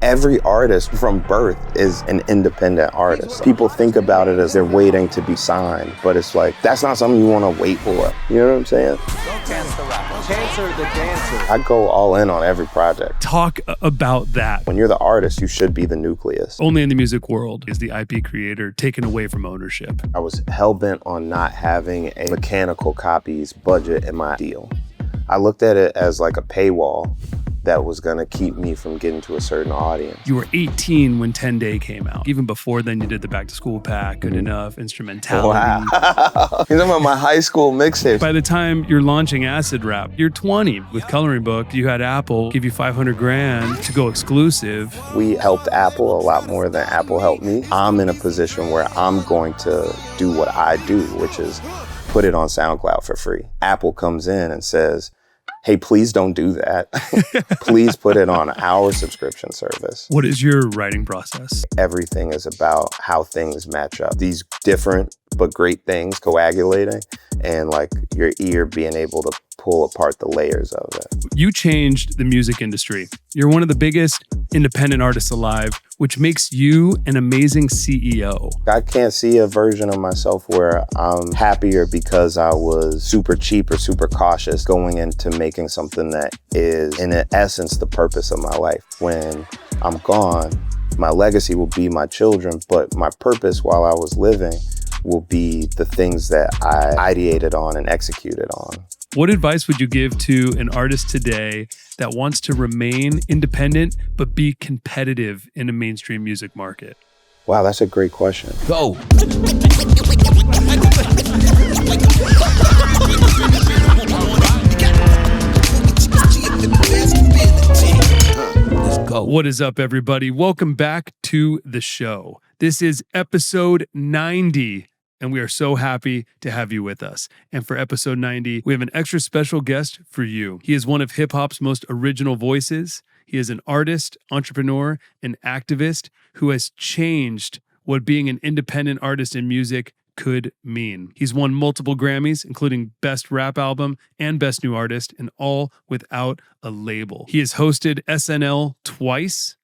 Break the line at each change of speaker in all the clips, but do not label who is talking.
Every artist from birth is an independent artist. People think about it as they're waiting to be signed, but it's like, that's not something you want to wait for. You know what I'm saying?
Chance the rapper. Chancer the dancer.
I go all in on every project.
Talk about that.
When you're the artist, you should be the nucleus.
Only in the music world is the IP creator taken away from ownership.
I was hell-bent on not having a mechanical copies budget in my deal. I looked at it as like a paywall that was gonna keep me from getting to a certain audience.
You were 18 when 10 Day came out. Even before then, you did the Back to School pack, Good Enough, Instrumentality.
Wow. You're talking about my high school mixtapes.
By the time you're launching Acid Rap, you're 20. With Coloring Book, you had Apple give you 500 grand to go exclusive.
We helped Apple a lot more than Apple helped me. I'm in a position where I'm going to do what I do, which is put it on SoundCloud for free. Apple comes in and says, hey, please don't do that. Please put it on our subscription service.
What is your writing process?
Everything is about how things match up. These different but great things coagulating and like your ear being able to pull apart the layers of it.
You changed the music industry. You're one of the biggest independent artists alive, which makes you an amazing CEO.
I can't see a version of myself where I'm happier because I was super cheap or super cautious going into making something that is, in essence, the purpose of my life. When I'm gone, my legacy will be my children, but my purpose while I was living will be the things that I ideated on and executed on.
What advice would you give to an artist today that wants to remain independent but be competitive in a mainstream music market?
Wow, that's a great question.
Go. Let's go.
What is up, everybody? Welcome back to the show. This is episode 90. And we are so happy to have you with us. And for episode 90, we have an extra special guest for you. He is one of hip-hop's most original voices. He is an artist, entrepreneur, and activist who has changed what being an independent artist in music could mean. He's won multiple Grammys, including Best Rap Album and Best New Artist, and all without a label. He has hosted SNL twice.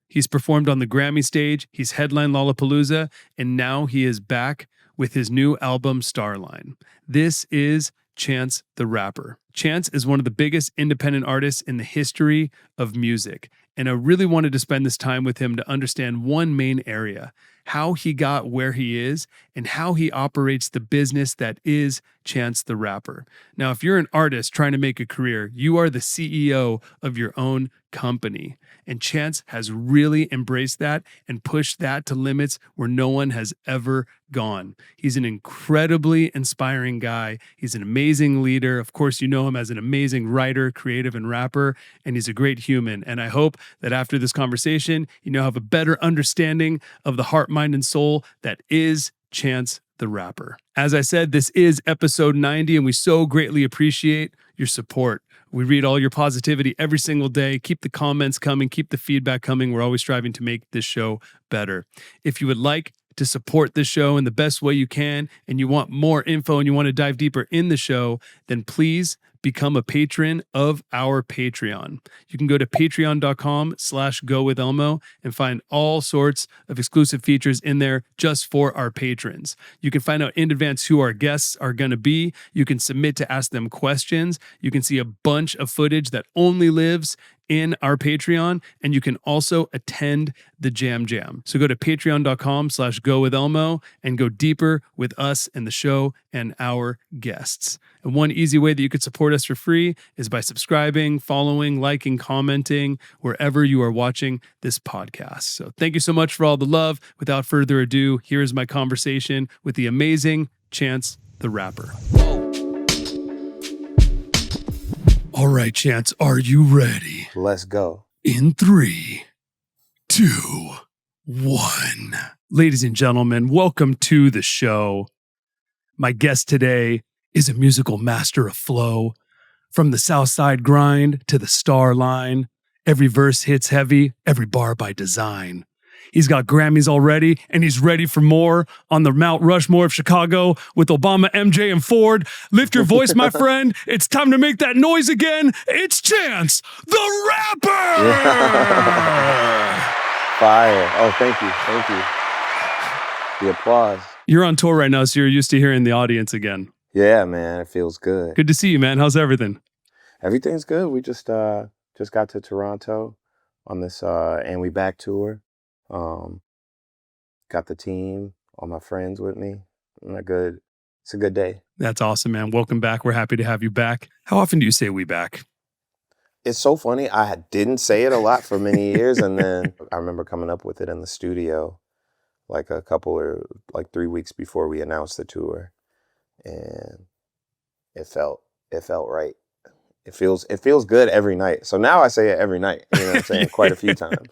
He's performed on the Grammy stage. He's headlined Lollapalooza, and now he is back with his new album, Starline. This is Chance the Rapper. Chance is one of the biggest independent artists in the history of music, and I really wanted to spend this time with him to understand one main area, how he got where he is, and how he operates the business that is Chance the Rapper. Now, if you're an artist trying to make a career, you are the CEO of your own company. And Chance has really embraced that and pushed that to limits where no one has ever gone. He's an incredibly inspiring guy. He's an amazing leader. Of course, you know him as an amazing writer, creative, and rapper, and he's a great human. And I hope that after this conversation, you now have a better understanding of the heart, mind, and soul that is Chance the Rapper. As I said, this is episode 90, and we so greatly appreciate your support. We read all your positivity every single day. Keep the comments coming. Keep the feedback coming. We're always striving to make this show better. If you would like to support this show in the best way you can, and you want more info and you want to dive deeper in the show, then please become a patron of our Patreon. You can go to patreon.com/gowithelmo and find all sorts of exclusive features in there just for our patrons. You can find out in advance who our guests are going to be. You can submit to ask them questions. You can see a bunch of footage that only lives in our Patreon, and you can also attend the Jam Jam. So go to patreon.com/gowithelmo and go deeper with us and the show and our guests. And one easy way that you could support us for free is by subscribing, following, liking, commenting, wherever you are watching this podcast. So thank you so much for all the love. Without further ado, here is my conversation with the amazing Chance the Rapper. All right, Chance, are you ready?
Let's go.
In 3, 2, 1. Ladies and gentlemen, welcome to the show. My guest today is a musical master of flow. From the Southside grind to the star line, every verse hits heavy, every bar by design. He's got Grammys already, and he's ready for more on the Mount Rushmore of Chicago with Obama, MJ, and Ford. Lift your voice, my friend. It's time to make that noise again. It's Chance the Rapper!
Fire. Oh, thank you. Thank you. The applause.
You're on tour right now, so you're used to hearing the audience again.
Yeah, man. It feels good.
Good to see you, man. How's everything?
Everything's good. We just got to Toronto on this And We Back tour. Got the team, all my friends with me. It's a good day.
That's awesome, man. Welcome back. We're happy to have you back. How often do you say we back?
It's so funny. I didn't say it a lot for many years, and then I remember coming up with it in the studio like 3 weeks before we announced the tour, and it felt right. It feels good every night. So now I say it every night. You know what I'm saying? Quite a few times.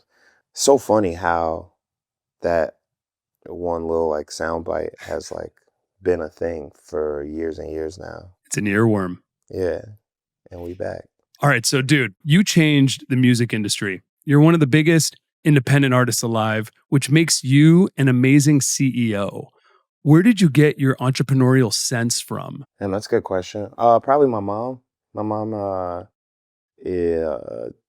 So funny how that one little like soundbite has like been a thing for years and years now.
It's an earworm.
Yeah, and we back.
All right, so dude, you changed the music industry. You're one of the biggest independent artists alive, which makes you an amazing CEO. Where did you get your entrepreneurial sense from?
And that's a good question. Probably my mom. My mom,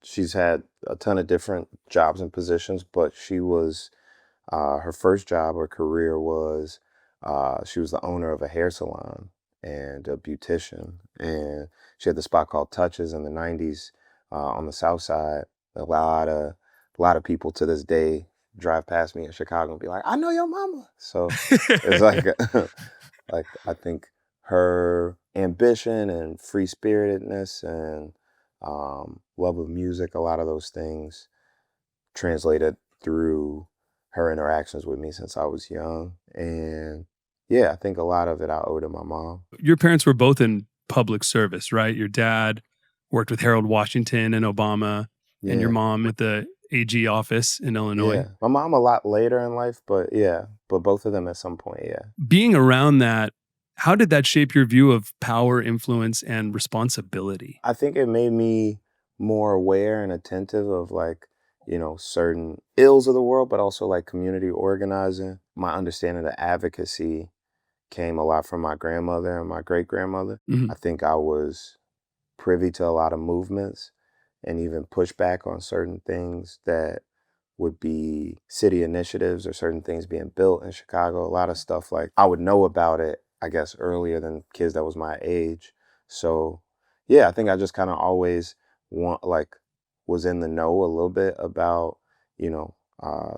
she's had a ton of different jobs and positions, but she was, her first job or career was, she was the owner of a hair salon and a beautician. And she had the spot called Touches in the 90s on the South Side. A lot of people to this day drive past me in Chicago and be like, I know your mama. So it's like, like I think her ambition and free spiritedness and love of music, a lot of those things translated through her interactions with me since I was young. And yeah, I think a lot of it I owe to my mom.
Your parents were both in public service, right? Your dad worked with Harold Washington and Obama, and your mom at the AG office in Illinois.
Yeah, my mom a lot later in life, but both of them at some point, yeah.
Being around that, how did that shape your view of power, influence, and responsibility?
I think it made me more aware and attentive of like, certain ills of the world, but also like community organizing. My understanding of advocacy came a lot from my grandmother and my great-grandmother.
Mm-hmm.
I think I was privy to a lot of movements and even pushback on certain things that would be city initiatives or certain things being built in Chicago. A lot of stuff like I would know about it, I guess, earlier than kids that was my age. So yeah, I think I just kind of always was in the know a little bit about,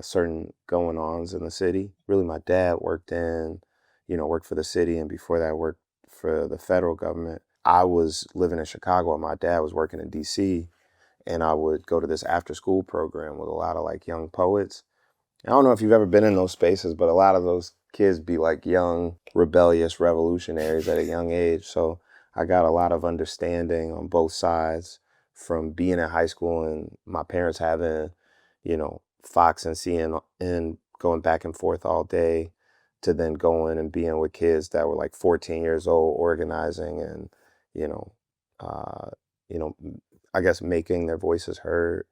certain going-ons in the city. Really, my dad worked for the city, and before that worked for the federal government. I was living in Chicago and my dad was working in DC, and I would go to this after-school program with a lot of like young poets. I don't know if you've ever been in those spaces, but a lot of those kids be like young, rebellious revolutionaries at a young age. So I got a lot of understanding on both sides from being in high school and my parents having, Fox and CNN going back and forth all day, to then going and being with kids that were like 14 years old, organizing and, I guess making their voices heard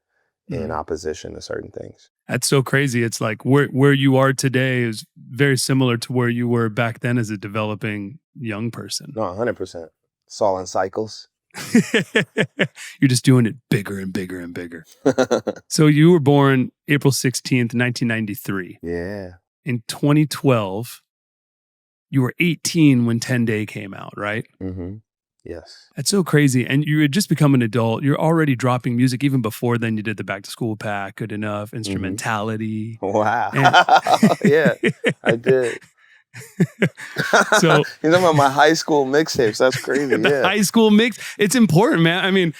in opposition to certain things.
That's so crazy. It's like where you are today is very similar to where you were back then as a developing young person.
No, 100%. It's all in cycles.
You're just doing it bigger and bigger and bigger. So you were born April 16th, 1993.
Yeah.
In 2012, you were 18 when 10 Day came out, right?
Mm-hmm. Yes.
That's so crazy. And you had just become an adult. You're already dropping music. Even before then, you did the Back to School pack, Good Enough, Instrumentality.
Wow. Yeah, I did.
So
you're talking about my high school mixtapes. That's crazy.
The high school mix. It's important, man. I mean,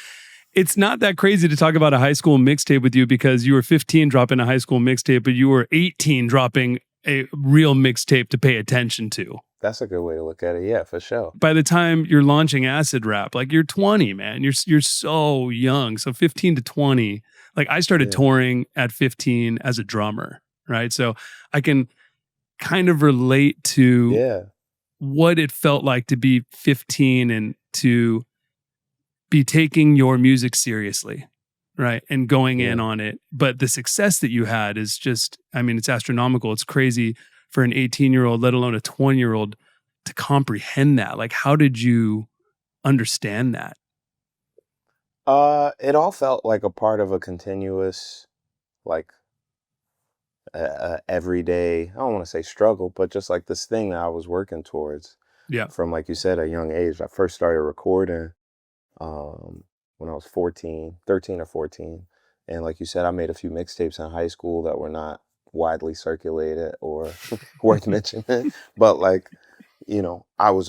it's not that crazy to talk about a high school mixtape with you because you were 15 dropping a high school mixtape, but you were 18 dropping a real mixtape to pay attention to.
That's a good way to look at it. Yeah, for sure.
By the time you're launching Acid Rap, like you're 20, man. You're so young. So 15 to 20. Like I started touring at 15 as a drummer, right? So I can kind of relate to what it felt like to be 15 and to be taking your music seriously, right? And going in on it. But the success that you had is just, I mean, it's astronomical. It's crazy for an 18-year-old, let alone a 20-year-old, to comprehend that. Like, how did you understand that?
It all felt like a part of a continuous, like, a everyday, I don't want to say struggle, but just like this thing that I was working towards
Yeah.
from, like you said, a young age. I first started recording when I was 13 or 14. And like you said, I made a few mixtapes in high school that were not widely circulated or worth mentioning. But like, you know, I was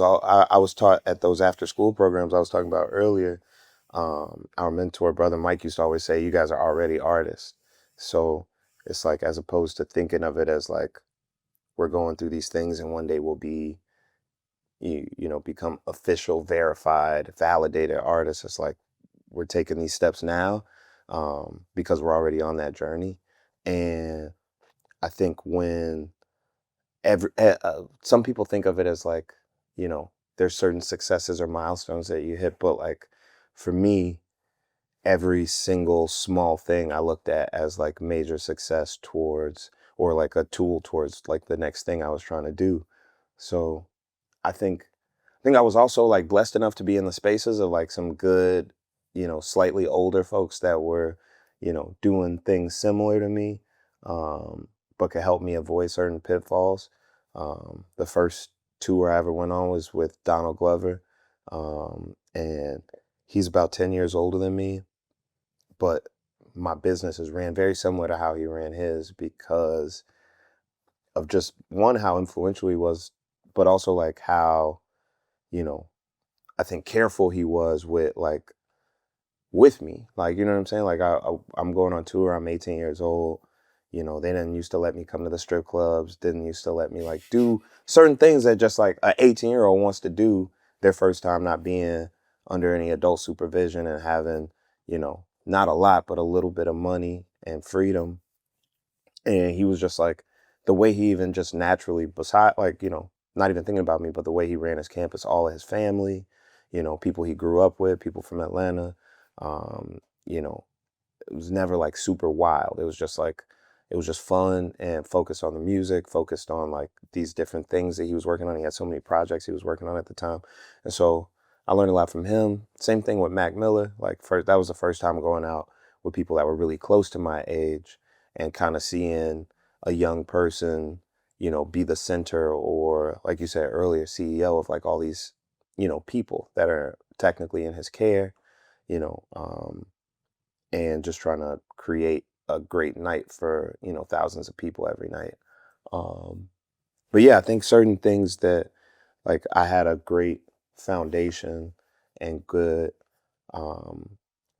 taught at those after school programs I was talking about earlier. Our mentor, Brother Mike, used to always say, you guys are already artists. So it's like, as opposed to thinking of it as like, we're going through these things and one day we'll be, you know, become official, verified, validated artists. It's like, we're taking these steps now because we're already on that journey. And I think when some people think of it as like, you know, there's certain successes or milestones that you hit, but like for me, every single small thing I looked at as like major success towards, or like a tool towards like the next thing I was trying to do. So I think I was also like blessed enough to be in the spaces of like some good, you know, slightly older folks that were, you know, doing things similar to me, but could help me avoid certain pitfalls. The first tour I ever went on was with Donald Glover, and he's about 10 years older than me, but my business is ran very similar to how he ran his because of just one, how influential he was, but also like how, you know, I think careful he was with like with me. Like, you know what I'm saying? Like I'm going on tour, I'm 18 years old. You know, they didn't used to let me come to the strip clubs, didn't used to let me like do certain things that just like an 18-year-old wants to do their first time not being under any adult supervision and having, you know, not a lot, but a little bit of money and freedom. And he was just like, the way he even just naturally, beside like, you know, not even thinking about me, but the way he ran his campus, all of his family, you know, people he grew up with, people from Atlanta, you know, it was never like super wild. It was just like, it was just fun and focused on the music, focused on like these different things that he was working on. He had so many projects he was working on at the time. And so I learned a lot from him. Same thing with Mac Miller. Like first, that was the first time going out with people that were really close to my age and kind of seeing a young person, you know, be the center or like you said earlier, CEO of like all these, you know, people that are technically in his care, you know, and just trying to create a great night for, you know, thousands of people every night. But yeah, I think certain things that like I had a great foundation and good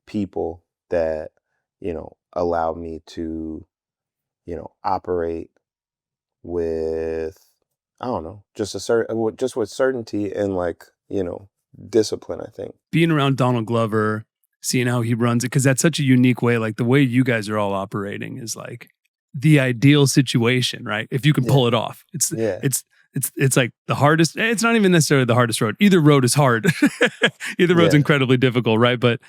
people that, you know, allowed me to, you know, operate with, I don't know, just a certain, just with certainty and like, you know, discipline, I think.
Being around Donald Glover, seeing how he runs it, because that's such a unique way. Like the way you guys are all operating is like the ideal situation, right? If you can pull it off,
Yeah.
it's like the hardest. It's not even necessarily the hardest road. Either road is hard. Either road's incredibly difficult, right? But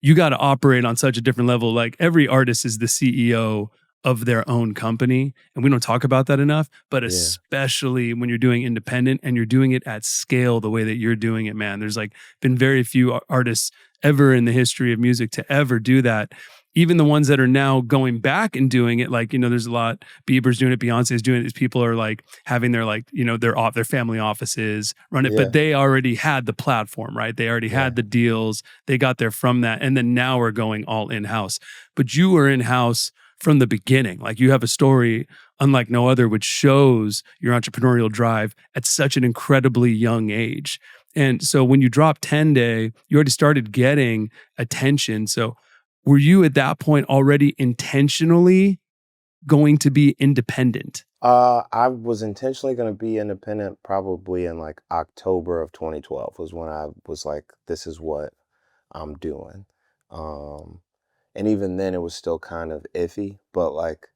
you got to operate on such a different level. Like every artist is the CEO of their own company. And we don't talk about that enough, but especially when you're doing independent and you're doing it at scale the way that you're doing it, man. There's like been very few artists ever in the history of music to ever do that. Even the ones that are now going back and doing it, like, you know, there's a lot, Bieber's doing it, Beyonce's doing it. These people are like having their like, you know, their family offices run it, but they already had the platform, right? They already had the deals. They got there from that. And then now we're going all in-house. But you were in-house from the beginning. Like you have a story unlike no other, which shows your entrepreneurial drive at such an incredibly young age. And so when you dropped 10 Day, you already started getting attention. So were you at that point already intentionally going to be independent?
I was intentionally going to be independent probably in like October of 2012 was when I was like, this is what I'm doing. And even then it was still kind of iffy, but like,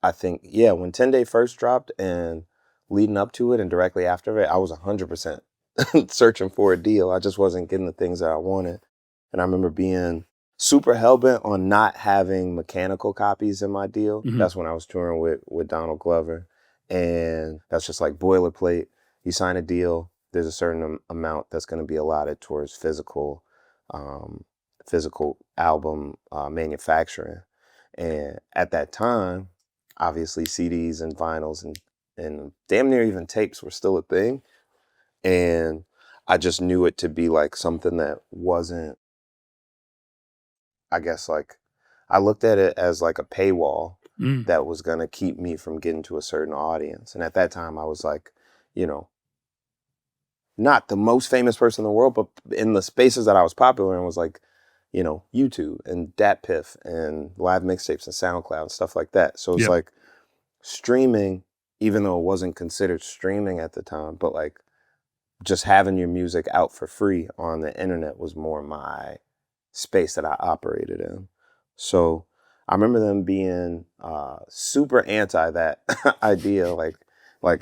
I think, yeah, when 10 Day first dropped and leading up to it and directly after it, I was 100% searching for a deal. I just wasn't getting the things that I wanted. And I remember being super hell-bent on not having mechanical copies in my deal. That's when I was touring with Donald Glover. And that's just like boilerplate. You sign a deal, there's a certain amount that's going to be allotted towards physical album manufacturing. And at that time, obviously CDs and vinyls and damn near even tapes were still a thing. And I just knew it to be like something that wasn't, I guess, like, I looked at it as like a paywall that was going to keep me from getting to a certain audience. And at that time I was like, you know, not the most famous person in the world, but in the spaces that I was popular in was like, you know, YouTube and DatPiff and live mixtapes and SoundCloud and stuff like that. So it's like streaming, even though it wasn't considered streaming at the time, but like just having your music out for free on the internet was more my space that I operated in. So I remember them being super anti that idea, like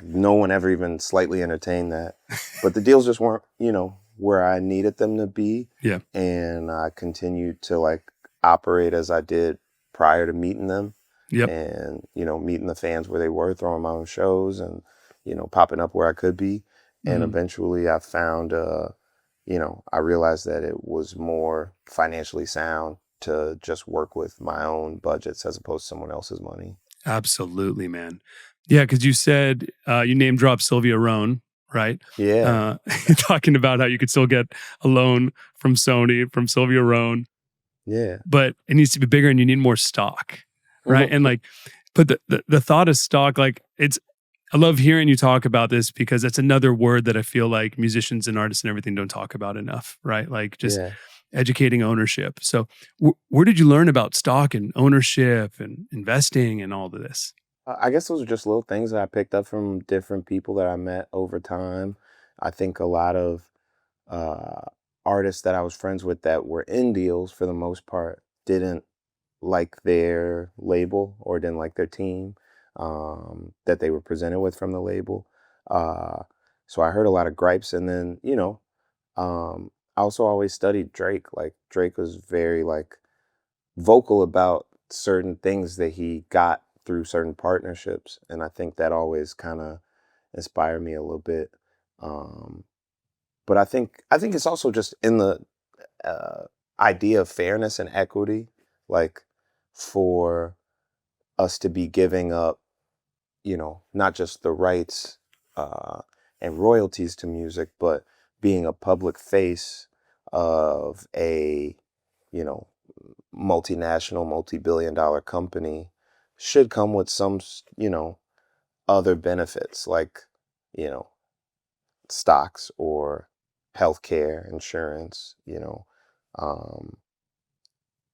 no one ever even slightly entertained that. But the deals just weren't, you know, where I needed them to be.
Yeah.
And I continued to like operate as I did prior to meeting them.
Yep.
And, you know, meeting the fans where they were, throwing my own shows and, you know, popping up where I could be. And eventually I found, you know, I realized that it was more financially sound to just work with my own budgets as opposed to someone else's money.
Absolutely, man. Yeah, because you said you name dropped Sylvia Rohn, right?
Yeah.
Talking about how you could still get a loan from Sony, from Sylvia Rohn.
Yeah.
But it needs to be bigger and you need more stock, right? And like, but the thought of stock, like I love hearing you talk about this because that's another word that I feel like musicians and artists and everything don't talk about enough, right? Like just educating ownership. So where did you learn about stock and ownership and investing and all of this?
I guess those are just little things that I picked up from different people that I met over time. I think a lot of artists that I was friends with that were in deals for the most part didn't like their label or didn't like their team that they were presented with from the label. So I heard a lot of gripes. And then, you know, I also always studied Drake. Like Drake was very like vocal about certain things that he got through certain partnerships. And I think that always kind of inspired me a little bit. But I think it's also just in the idea of fairness and equity, like for us to be giving up, you know, not just the rights and royalties to music, but being a public face of a, you know, multinational, multi-billion-dollar company should come with some, you know, other benefits like, you know, stocks or healthcare, insurance, you know,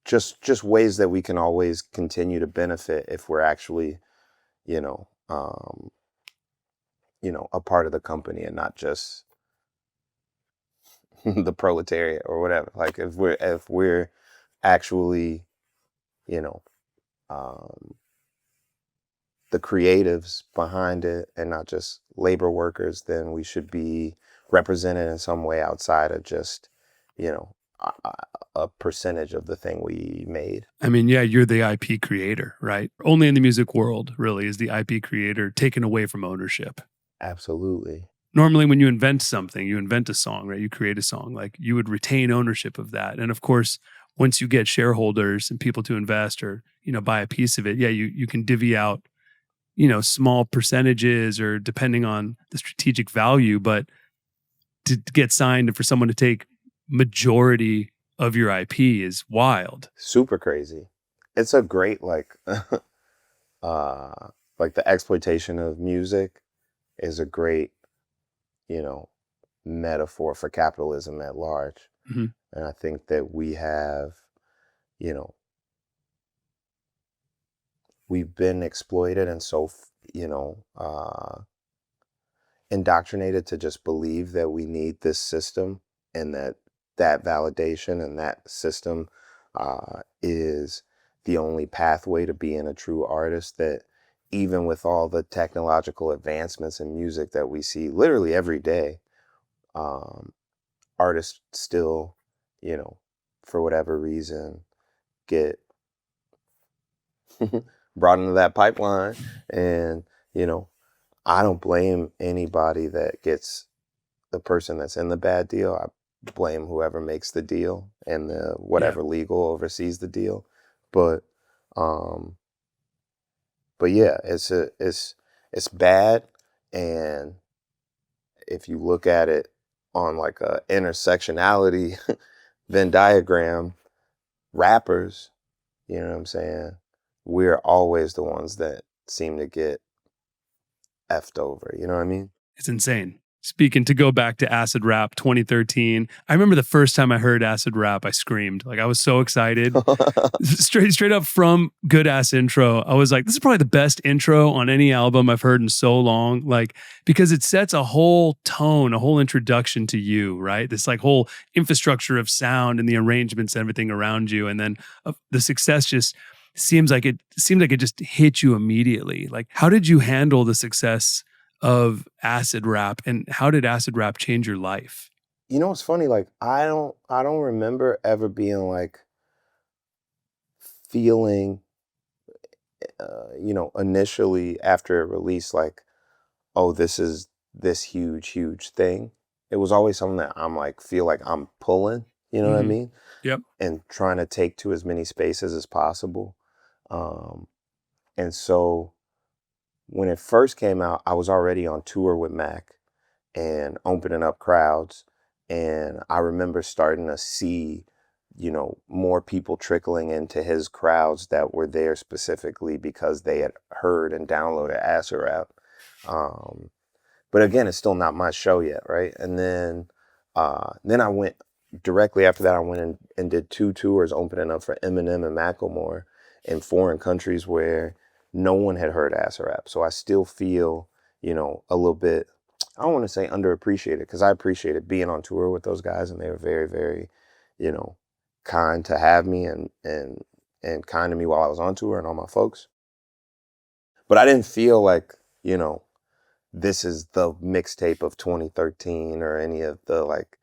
just ways that we can always continue to benefit if we're actually, you know, a part of the company and not just the proletariat or whatever. Like if we're actually, you know, the creatives behind it and not just labor workers, then we should be represented in some way outside of just, you know, a percentage of the thing we made.
I mean, yeah, you're the IP creator, right? Only in the music world, really, is the IP creator taken away from ownership.
Absolutely.
Normally, when you invent something, you invent a song, right? You create a song, like you would retain ownership of that. And of course, once you get shareholders and people to invest or, you know, buy a piece of it, yeah, you can divvy out, you know, small percentages or depending on the strategic value. But to get signed and for someone to take majority of your IP is wild.
Super crazy. It's a great like like the exploitation of music is a great, you know, metaphor for capitalism at large.
Mm-hmm.
And I think that we have, you know, we've been exploited and so, you know, indoctrinated to just believe that we need this system and that validation and that system is the only pathway to being a true artist, that even with all the technological advancements in music that we see literally every day, artists still, you know, for whatever reason, get brought into that pipeline. And, you know, I don't blame anybody that gets the person that's in the bad deal. I blame whoever makes the deal and the whatever legal oversees the deal. But But yeah, it's bad. And if you look at it on like a intersectionality Venn diagram, rappers, you know what I'm saying? We're always the ones that seem to get effed over. You know what I mean?
It's insane. Speaking to go back to acid rap 2013, I remember the first time I heard acid rap, I screamed. Like I was so excited. straight up from Good Ass Intro, I was like, this is probably the best intro on any album I've heard in so long. Like, because it sets a whole tone, a whole introduction to you, right? This like whole infrastructure of sound and the arrangements and everything around you. And then the success just seemed like it just hit you immediately. Like, how did you handle the success of acid rap, and how did acid rap change your life?
You know, it's funny. Like I don't remember ever being like feeling, initially after it released, like, oh, this is this huge thing. It was always something that I'm like, feel like I'm pulling, you know what I mean?
Yep.
And trying to take to as many spaces as possible. And so when it first came out, I was already on tour with Mac and opening up crowds. And I remember starting to see, more people trickling into his crowds that were there specifically because they had heard and downloaded acid rap. But again, it's still not my show yet, right? And then I went directly after that. I went and did 2 tours opening up for Eminem and MACKLEMORE in foreign countries where no one had heard acid rap. So I still feel, a little bit, I don't want to say underappreciated, because I appreciated being on tour with those guys, and they were very, very, kind to have me and kind to me while I was on tour and all my folks. But I didn't feel like, this is the mixtape of 2013 or any of the like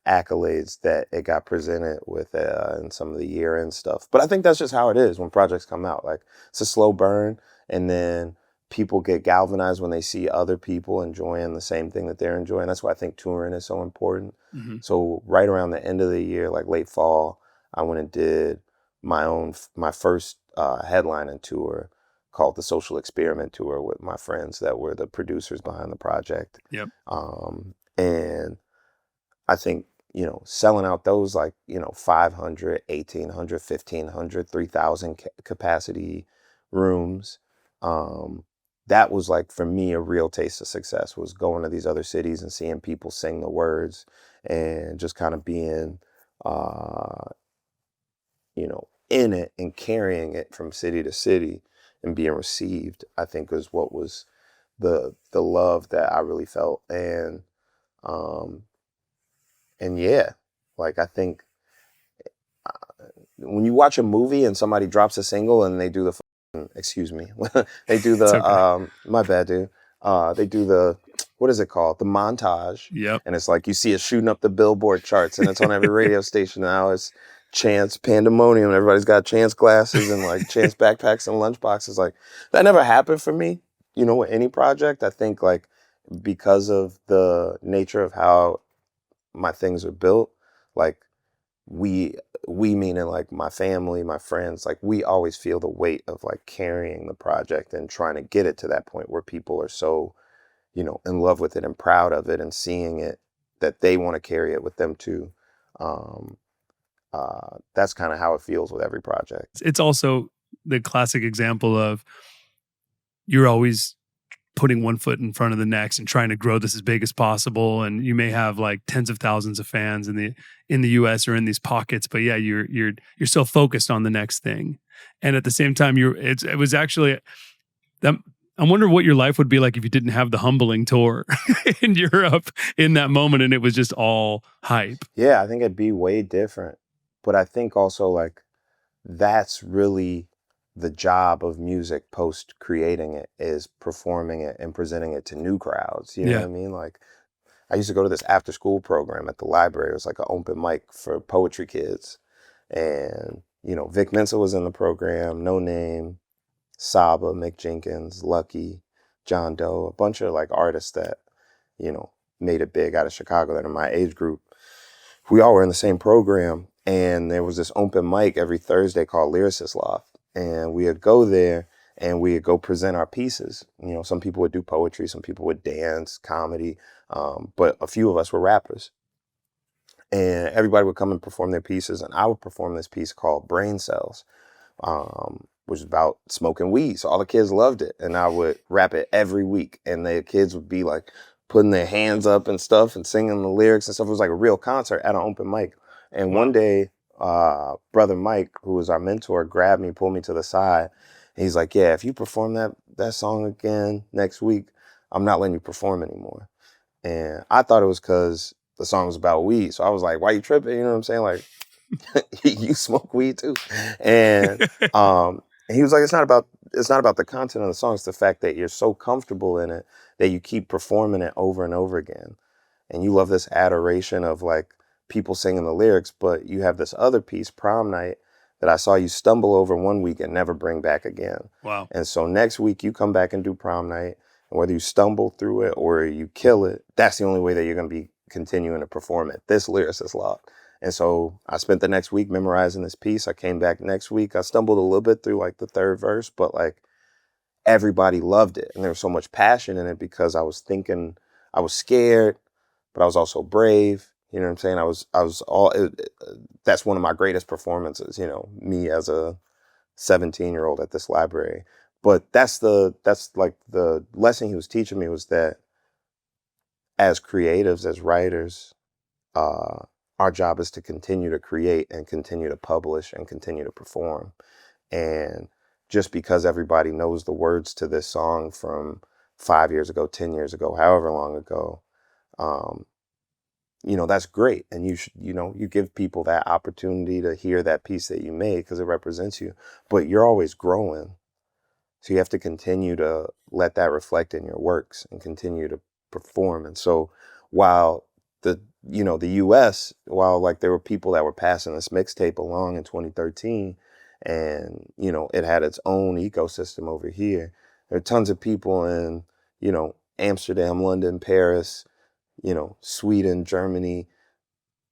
accolades that it got presented with and some of the year-end stuff. But I think that's just how it is when projects come out. Like, it's a slow burn, and then people get galvanized when they see other people enjoying the same thing that they're enjoying. That's why I think touring is so important. So right around the end of the year, like late fall, I went and did my first headlining tour called the Social Experiment Tour with my friends that were the producers behind the project.
Yep.
And I think, selling out those 500, 1,800, 1,500, 3,000 capacity rooms, that was like, for me, a real taste of success, was going to these other cities and seeing people sing the words and just kind of being, in it and carrying it from city to city and being received, I think is what was the love that I really felt. And yeah, like, I think when you watch a movie and somebody drops a single and they do the, excuse me, they do the,
okay.
My bad, dude. They do the, what is it called? The montage.
Yep.
And it's like, you see it shooting up the Billboard charts, and it's on every radio station now. It's Chance pandemonium. Everybody's got Chance glasses and like Chance backpacks and lunchboxes. Like, that never happened for me, with any project. I think, like, because of the nature of how my things are built, like, we meaning like my family, my friends, like, we always feel the weight of like carrying the project and trying to get it to that point where people are so, in love with it and proud of it and seeing it, that they want to carry it with them too. That's kind of how it feels with every project.
It's also the classic example of you're always putting one foot in front of the next and trying to grow this as big as possible. And you may have like tens of thousands of fans in the US or in these pockets, but yeah, you're so focused on the next thing. And at the same time, it was actually that. I wonder what your life would be like if you didn't have the Humbling tour in Europe in that moment and it was just all hype.
Yeah, I think it'd be way different. But I think also, like, that's really the job of music post creating it, is performing it and presenting it to new crowds. You know what I mean? Like, I used to go to this after school program at the library. It was like an open mic for poetry kids. And, Vic Mensa was in the program, No Name, Saba, Mick Jenkins, Lucky, John Doe, a bunch of like artists that, made it big out of Chicago that are my age group. We all were in the same program. And there was this open mic every Thursday called Lyricist Loft. And we would go there, and we'd go present our pieces. You know, some people would do poetry, some people would dance, comedy, but a few of us were rappers. And everybody would come and perform their pieces, and I would perform this piece called Brain Cells, which is about smoking weed. So all the kids loved it, and I would rap it every week, and the kids would be like putting their hands up and stuff and singing the lyrics and stuff. It was like a real concert at an open mic. And one day, Brother Mike, who was our mentor, grabbed me, pulled me to the side, and he's like, yeah, if you perform that song again next week, I'm not letting you perform anymore. And I thought it was because the song was about weed. So I was like, why you tripping? You know what I'm saying? Like, you smoke weed too. And he was like, it's not about the content of the song. It's the fact that you're so comfortable in it that you keep performing it over and over again. And you love this adoration of like people singing the lyrics, but you have this other piece, Prom Night, that I saw you stumble over one week and never bring back again.
Wow.
And so next week you come back and do Prom Night, and whether you stumble through it or you kill it, that's the only way that you're going to be continuing to perform it. This lyricist law. And so I spent the next week memorizing this piece. I came back next week. I stumbled a little bit through like the third verse, but like everybody loved it. And there was so much passion in it because I was thinking, I was scared, but I was also brave. You know what I'm saying? That's one of my greatest performances, you know, me as a 17-year-old at this library. But that's like the lesson he was teaching me, was that as creatives, as writers, our job is to continue to create and continue to publish and continue to perform. And just because everybody knows the words to this song from 5 years ago, 10 years ago, however long ago, you know, that's great. And you should, you know, you give people that opportunity to hear that piece that you made because it represents you. But you're always growing. So you have to continue to let that reflect in your works and continue to perform. And so while the US, while like there were people that were passing this mixtape along in 2013, and, you know, it had its own ecosystem over here, there are tons of people in, you know, Amsterdam, London, Paris, you know, Sweden, Germany,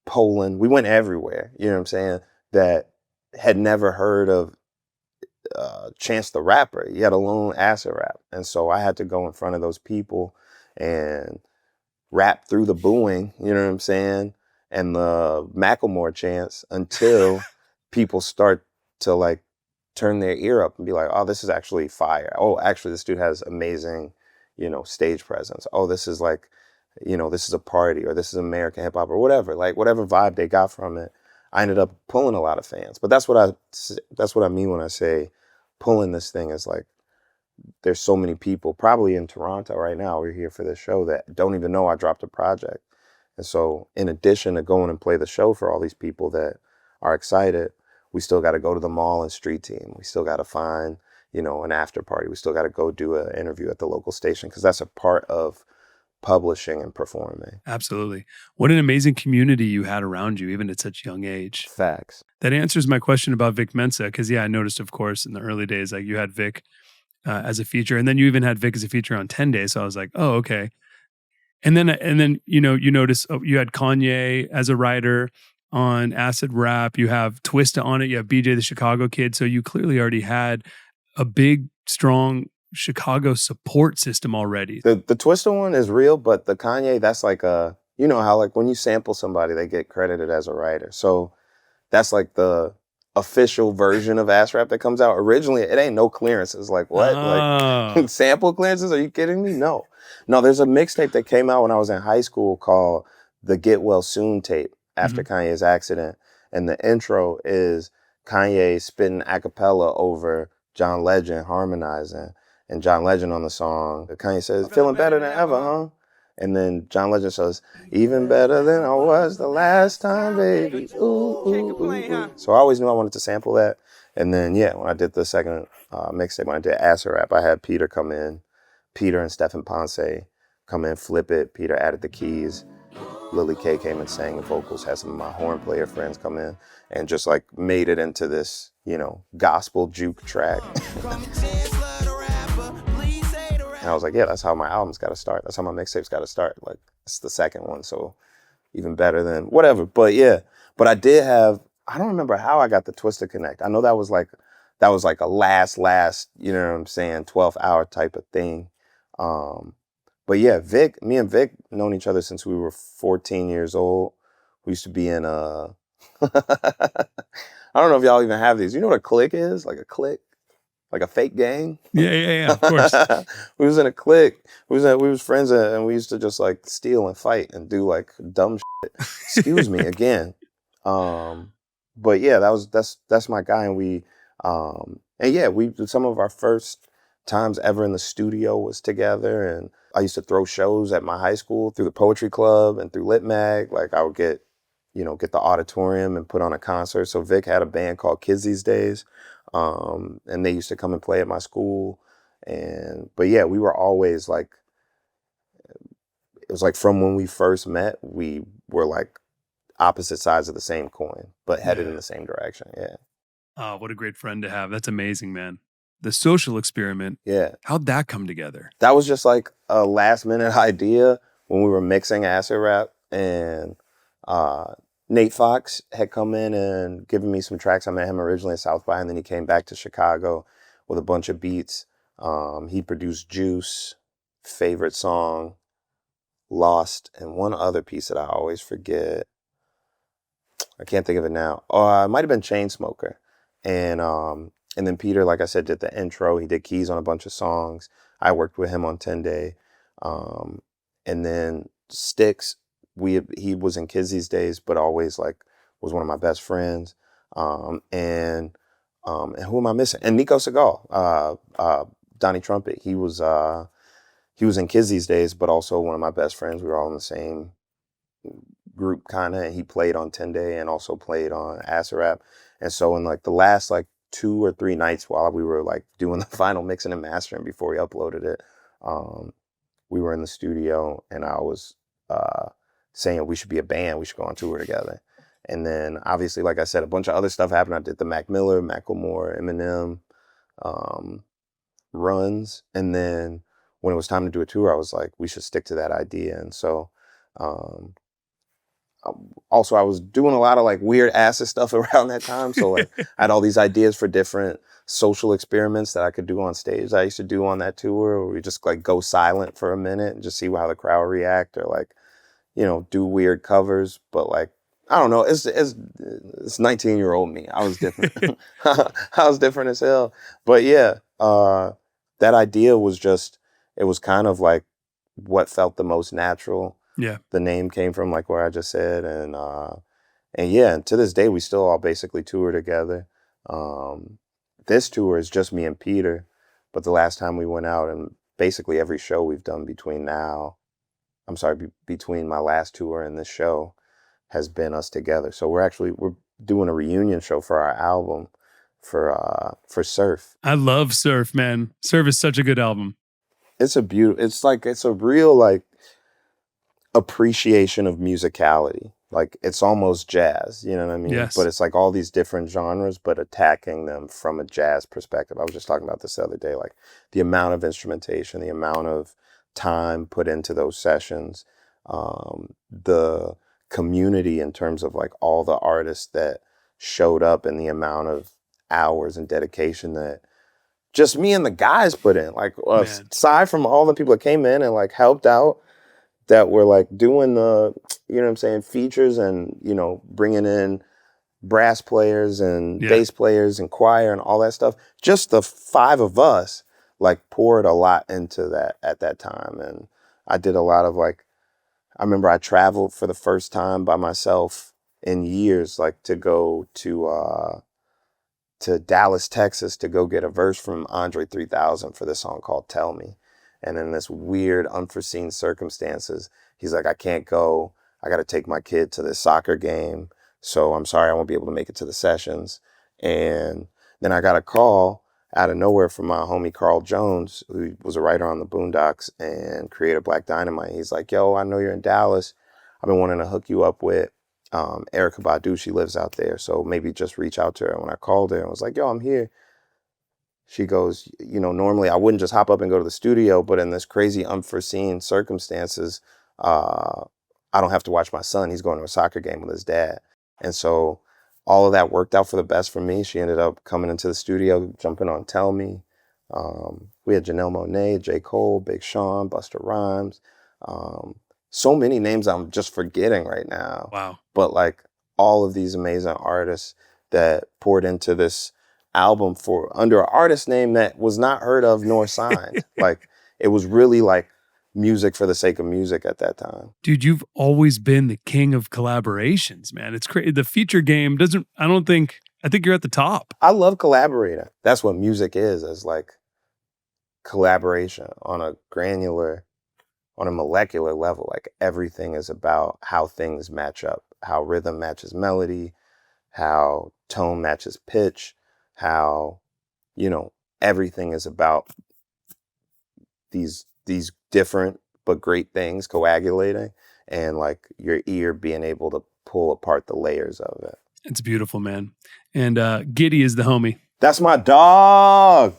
Poland. We went everywhere, you know what I'm saying, that had never heard of Chance the Rapper, yet alone acid rap. And so I had to go in front of those people and rap through the booing, you know what I'm saying, and the MACKLEMORE chants until people start to like turn their ear up and be like, oh, this is actually fire. Oh, actually, this dude has amazing, you know, stage presence. Oh, this is like, you know, this is a party, or this is American hip hop, or whatever. Like whatever vibe they got from it, I ended up pulling a lot of fans. But that's what I mean when I say pulling this thing, is like, there's so many people probably in Toronto right now, we're here for this show, that don't even know I dropped a project. And so in addition to going and play the show for all these people that are excited, we still got to go to the mall and street team. We still got to find, you know, an after party. We still got to go do an interview at the local station, because that's a part of publishing and performing.
Absolutely. What an amazing community you had around you, even at such a young age.
Facts.
That answers my question about Vic Mensa, because yeah, I noticed, of course, in the early days, like you had Vic as a feature, and then you even had Vic as a feature on 10 Days. So I was like, oh, okay. And then you know, you notice you had Kanye as a writer on Acid Rap. You have Twista on it. You have BJ the Chicago Kid. So you clearly already had a big, strong Chicago support system already.
The Twista one is real, but the Kanye, that's like a, you know how like when you sample somebody, they get credited as a writer. So that's like the official version of Ass Rap that comes out. Originally, it ain't no clearances. Like what? Like sample clearances? Are you kidding me? No, there's a mixtape that came out when I was in high school called the Get Well Soon tape after Kanye's accident. And the intro is Kanye spitting a cappella over John Legend harmonizing. And John Legend on the song, Kanye says, feeling better than ever, huh? And then John Legend says, even better than I was the last time, baby. Ooh, ooh, ooh, ooh. So I always knew I wanted to sample that. And then, yeah, when I did the second mixtape, when I did Acid Rap, I had Peter come in. Peter and Stephen Ponce come in, flip it. Peter added the keys. Lily K came and sang the vocals, had some of my horn player friends come in, and just like made it into this, you know, gospel juke track. And I was like, yeah, that's how my album's got to start. That's how my mixtape's got to start. Like, it's the second one, so even better than whatever. But yeah, but I don't remember how I got the Twista Connect. I know that was like that was like a last, you know what I'm saying, 12-hour type of thing. But yeah, me and Vic known each other since we were 14 years old. We used to be in I don't know if y'all even have these. You know what a clique is? Like a clique? Like a fake gang?
Yeah, of course.
We was in a clique. We was friends and we used to just like steal and fight and do like dumb shit. Excuse me again. But yeah, that's my guy, and some of our first times ever in the studio was together, and I used to throw shows at my high school through the poetry club and through Lit Mag. Like I would get the auditorium and put on a concert. So Vic had a band called Kids These Days, and they used to come and play at my school. But yeah, we were always like, it was like from when we first met, we were like opposite sides of the same coin, but headed in the same direction. Yeah.
Oh, what a great friend to have. That's amazing, man. The social experiment.
Yeah.
How'd that come together?
That was just like a last minute idea when we were mixing acid rap, and Nate Fox had come in and given me some tracks. I met him originally at South by, and then he came back to Chicago with a bunch of beats. He produced Juice, Favorite Song, Lost, and one other piece that I always forget. I can't think of it now. It might have been Chainsmoker. And then Peter, like I said, did the intro. He did keys on a bunch of songs. I worked with him on 10 Day. And then Sticks, he was in Kids These Days, but always like was one of my best friends. And who am I missing? And Nico Segal, Donnie Trumpet. He was in Kids These Days, but also one of my best friends. We were all in the same group kind of, and he played on 10 Day and also played on Acid Rap. And so in like the last like 2 or 3 nights while we were like doing the final mixing and mastering before we uploaded it, we were in the studio, and I was saying we should be a band, we should go on tour together. And then obviously, like I said, a bunch of other stuff happened. I did the Mac Miller, MACKLEMORE, EMINEM runs. And then when it was time to do a tour, I was like, we should stick to that idea. And so also I was doing a lot of like weird acid stuff around that time. So like I had all these ideas for different social experiments that I could do on stage. I used to do on that tour where we just like go silent for a minute and just see how the crowd react, or like, do weird covers. But like, I don't know, it's 19-year-old me. I was different. I was different as hell. But yeah, that idea was just, it was kind of like what felt the most natural.
Yeah.
The name came from like where I just said. And yeah, and to this day, we still all basically tour together. This tour is just me and Peter, but the last time we went out, and basically every show we've done between my last tour and this show has been us together. So we're doing a reunion show for our album for Surf.
I love Surf, man. Surf is such a good album.
It's a real like appreciation of musicality. Like it's almost jazz, you know what I mean?
Yes.
But it's like all these different genres, but attacking them from a jazz perspective. I was just talking about this the other day, like the amount of instrumentation, the amount of time put into those sessions, the community in terms of like all the artists that showed up, and the amount of hours and dedication that just me and the guys put in. Like aside from all the people that came in and like helped out, that were like doing the, features and, bringing in brass players and bass players and choir and all that stuff. Just the 5 of us like poured a lot into that at that time. And I did a lot of like, I remember I traveled for the first time by myself in years, like to go to Dallas, Texas to go get a verse from Andre 3000 for this song called Tell Me. And in this weird, unforeseen circumstances, he's like, I can't go. I got to take my kid to this soccer game. So I'm sorry, I won't be able to make it to the sessions. And then I got a call out of nowhere from my homie Carl Jones, who was a writer on the Boondocks and creator Black Dynamite. He's like, yo, I know you're in Dallas. I've been wanting to hook you up with Erykah Badu. She lives out there. So maybe just reach out to her. And when I called her and was like, yo, I'm here. She goes, normally I wouldn't just hop up and go to the studio, but in this crazy unforeseen circumstances, I don't have to watch my son. He's going to a soccer game with his dad. And so all of that worked out for the best for me. She ended up coming into the studio, jumping on Tell Me. We had Janelle Monáe, J. Cole, Big Sean, Busta Rhymes. So many names I'm just forgetting right now.
Wow.
But like all of these amazing artists that poured into this album for under an artist name that was not heard of nor signed. Like it was really like music for the sake of music at that time.
Dude, you've always been the king of collaborations, man. It's crazy. The feature game I think you're at the top.
I love collaborating. That's what music is like collaboration on a granular, on a molecular level. Like everything is about how things match up, how rhythm matches melody, how tone matches pitch, how, everything is about these different but great things coagulating and like your ear being able to pull apart the layers of it.
It's beautiful, man. And GITTY is the homie.
That's my dog.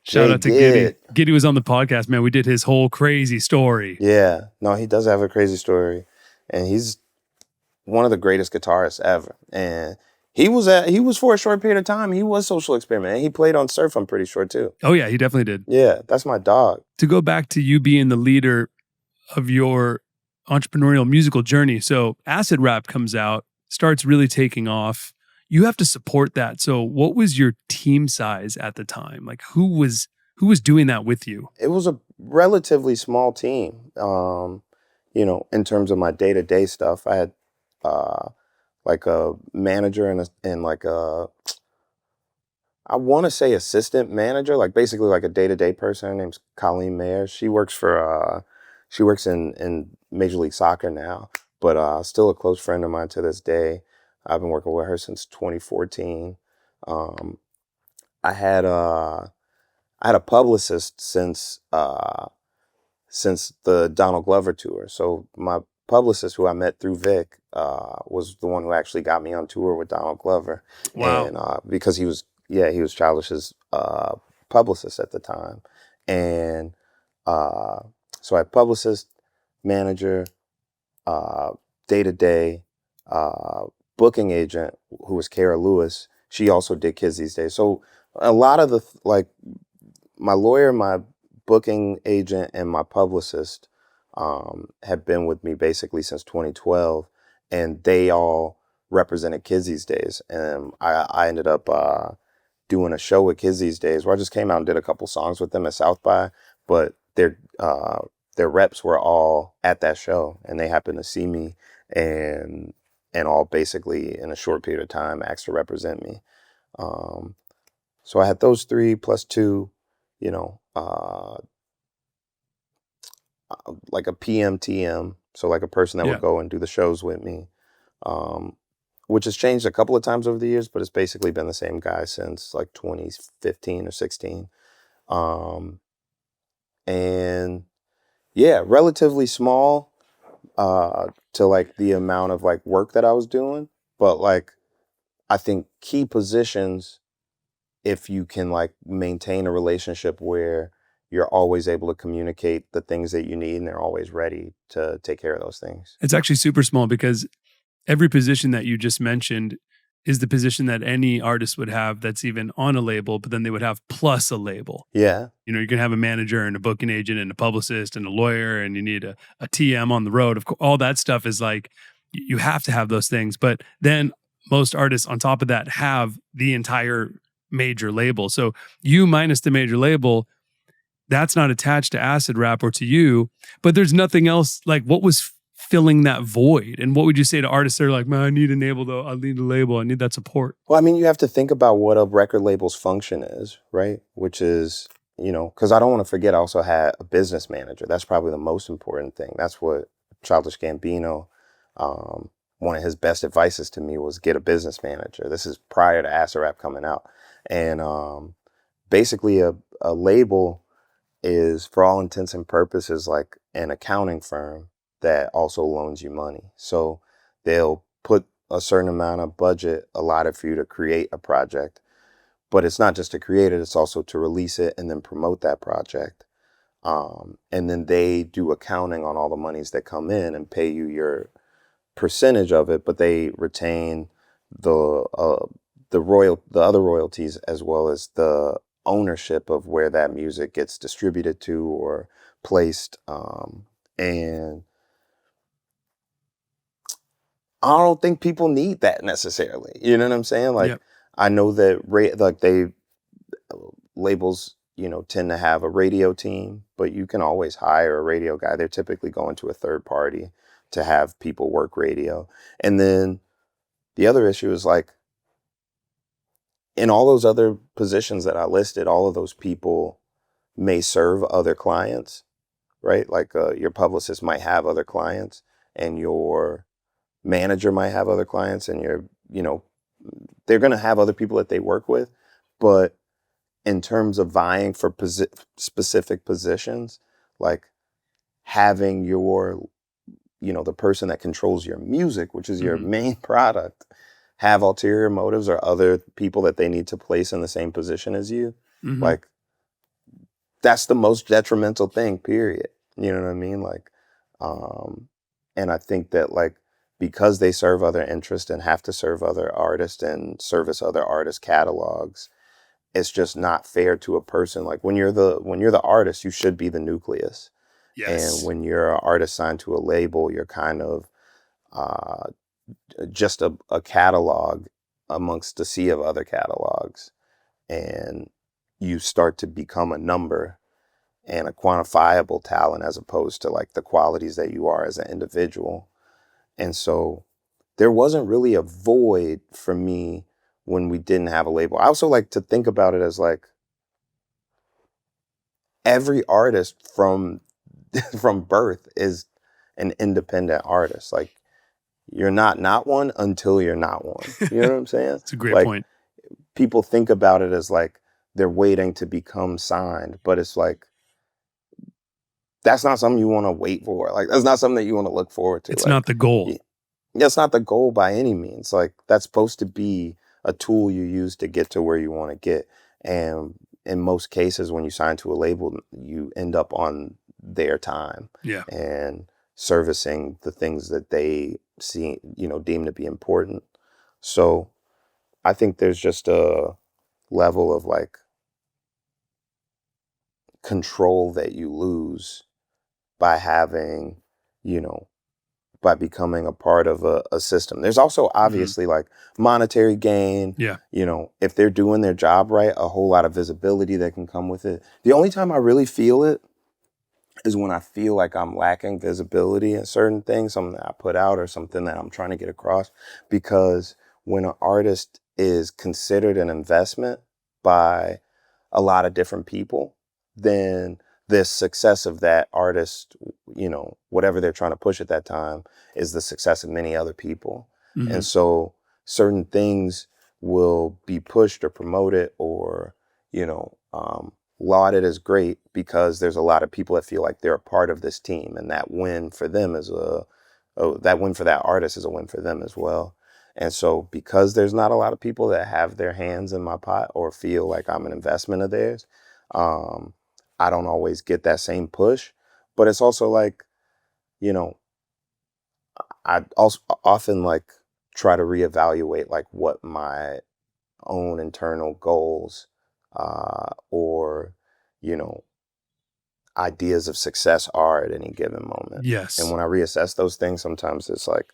Shout out to GITTY. GITTY was on the podcast, man. We did his whole crazy story.
Yeah. No, he does have a crazy story. And he's one of the greatest guitarists ever. And he was for a short period of time. He was Social Experiment. And he played on Surf, I'm pretty sure, too.
Oh, yeah, he definitely did.
Yeah, that's my dog.
To go back to you being the leader of your entrepreneurial musical journey. So acid rap comes out, starts really taking off. You have to support that. So what was your team size at the time? Like who was doing that with you?
It was a relatively small team. In terms of my day-to-day stuff, I had like a manager and like a, I want to say assistant manager, like basically like a day-to-day person. Her name's Colleen Mayer. She works in Major League Soccer now, but still a close friend of mine to this day. I've been working with her since 2014. I had a publicist since the Donald Glover tour. So my publicist, who I met through Vic, was the one who actually got me on tour with Donald Glover.
Wow!
And because he was Childish's publicist at the time, and so I had publicist, manager, day-to-day, booking agent, who was Kara Lewis. She also did Kids These Days. So a lot of my lawyer, my booking agent, and my publicist have been with me basically since 2012, and they all represented Kids These Days. And I ended up doing a show with Kids These Days where I just came out and did a couple songs with them at South by, but their reps were all at that show, and they happened to see me and all basically in a short period of time asked to represent me. So I had those three plus two, like a PMTM, so like a person that would go and do the shows with me, which has changed a couple of times over the years, but it's basically been the same guy since like 2015 or 16. And yeah, relatively small to like the amount of like work that I was doing, but like I think key positions, if you can like maintain a relationship where you're always able to communicate the things that you need and they're always ready to take care of those things.
It's actually super small because every position that you just mentioned is the position that any artist would have that's even on a label, but then they would have plus a label.
Yeah.
You can have a manager and a booking agent and a publicist and a lawyer, and you need a TM on the road. Of course, all that stuff is like, you have to have those things. But then most artists on top of that have the entire major label. So you minus the major label, that's not attached to acid rap or to you, but there's nothing else. Like, what was filling that void? And what would you say to artists that are like, man, I need a label though. I need a label. I need that support.
Well, I mean, you have to think about what a record label's function is, right? Which is, because I don't want to forget, I also had a business manager. That's probably the most important thing. That's what Childish Gambino, one of his best advices to me was get a business manager. This is prior to acid rap coming out. And basically a label is, for all intents and purposes, like an accounting firm that also loans you money. So they'll put a certain amount of budget allotted for you to create a project, but it's not just to create it, it's also to release it and then promote that project. And then they do accounting on all the monies that come in and pay you your percentage of it, but they retain the other royalties, as well as the ownership of where that music gets distributed to or placed. And I don't think people need that necessarily. You know what I'm saying? Like,
Yep.
I know that labels, tend to have a radio team, but you can always hire a radio guy. They're typically going to a third party to have people work radio. And then the other issue is like, in all those other positions that I listed, all of those people may serve other clients, right? Like your publicist might have other clients, and your manager might have other clients, and they're going to have other people that they work with. But in terms of vying for specific positions, like having the person that controls your music, which is your main product, have ulterior motives or other people that they need to place in the same position as you, like, that's the most detrimental thing, period. You know what I mean? Like, and I think that, like, because they serve other interests and have to serve other artists and service other artists' catalogs, it's just not fair to a person. Like, when you're the artist, you should be the nucleus.
Yes.
And when you're an artist signed to a label, you're kind of just a catalog amongst a sea of other catalogs. And you start to become a number and a quantifiable talent, as opposed to like the qualities that you are as an individual. And so there wasn't really a void for me when we didn't have a label. I also like to think about it as like, every artist from birth is an independent artist. Like, you're not one until you're not one. You know what I'm saying?
That's a great
like,
point.
People think about it as like they're waiting to become signed, but it's like, that's not something you want to wait for. Like, that's not something that you want to look forward to.
It's
like,
not the goal.
That's not the goal by any means. Like, that's supposed to be a tool you use to get to where you want to get. And in most cases, when you sign to a label, you end up on their time.
Yeah.
And servicing the things that they see, deem to be important. So I think there's just a level of like control that you lose by having, by becoming a part of a system. There's also obviously like monetary gain.
Yeah.
If they're doing their job right, a whole lot of visibility that can come with it. The only time I really feel it is when I feel like I'm lacking visibility in certain things, something that I put out or something that I'm trying to get across. Because when an artist is considered an investment by a lot of different people, then the success of that artist, whatever they're trying to push at that time, is the success of many other people. And so certain things will be pushed or promoted or, lauded as great because there's a lot of people that feel like they're a part of this team, and that win for them is that win for that artist is a win for them as well. And so because there's not a lot of people that have their hands in my pot or feel like I'm an investment of theirs, I don't always get that same push. But it's also like, I also often like try to reevaluate like what my own internal goals or, ideas of success are at any given moment.
Yes.
And when I reassess those things, sometimes it's like,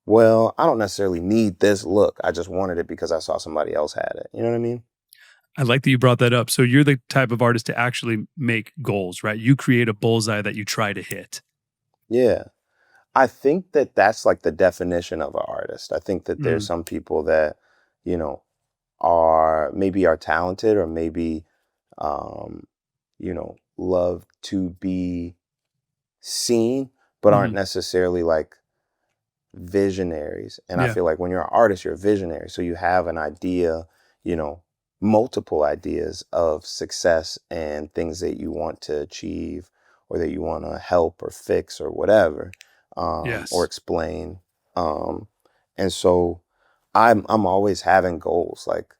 well, I don't necessarily need this look. I just wanted it because I saw somebody else had it. You know what I mean?
I like that you brought that up. So you're the type of artist to actually make goals, right? You create a bullseye that you try to hit.
Yeah. I think that that's like the definition of an artist. I think that there's some people that, are talented or maybe, love to be seen, but aren't necessarily like visionaries. And I feel like when you're an artist, you're a visionary. So you have an idea, multiple ideas of success and things that you want to achieve or that you want to help or fix or whatever, or explain. And so I'm always having goals, like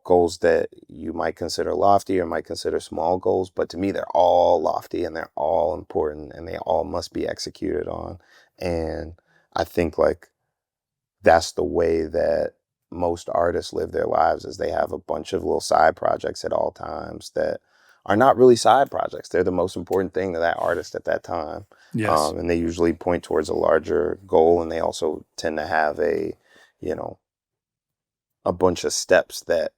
goals that you might consider lofty or might consider small goals, but to me they're all lofty and they're all important and they all must be executed on. And I think like that's the way that most artists live their lives is they have a bunch of little side projects at all times that are not really side projects. They're the most important thing to that artist at that time.
Yes.
And they usually point towards a larger goal, and they also tend to have a bunch of steps that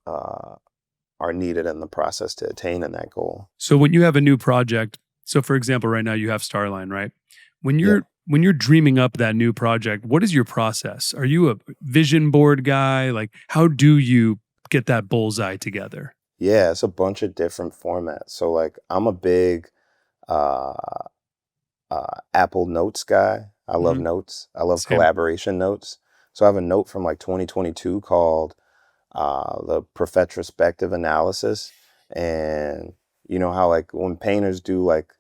are needed in the process to attaining that goal.
So when you have a new project, so for example, right now you have Starline, right? When you're dreaming up that new project, what is your process? Are you a vision board guy? Like, how do you get that bullseye together?
Yeah, it's a bunch of different formats. So like, I'm a big Apple Notes guy. I love notes. I love
Same.
collaboration notes. So I have a note from like 2022 called the Retrospective Analysis. And you know how like when painters do like,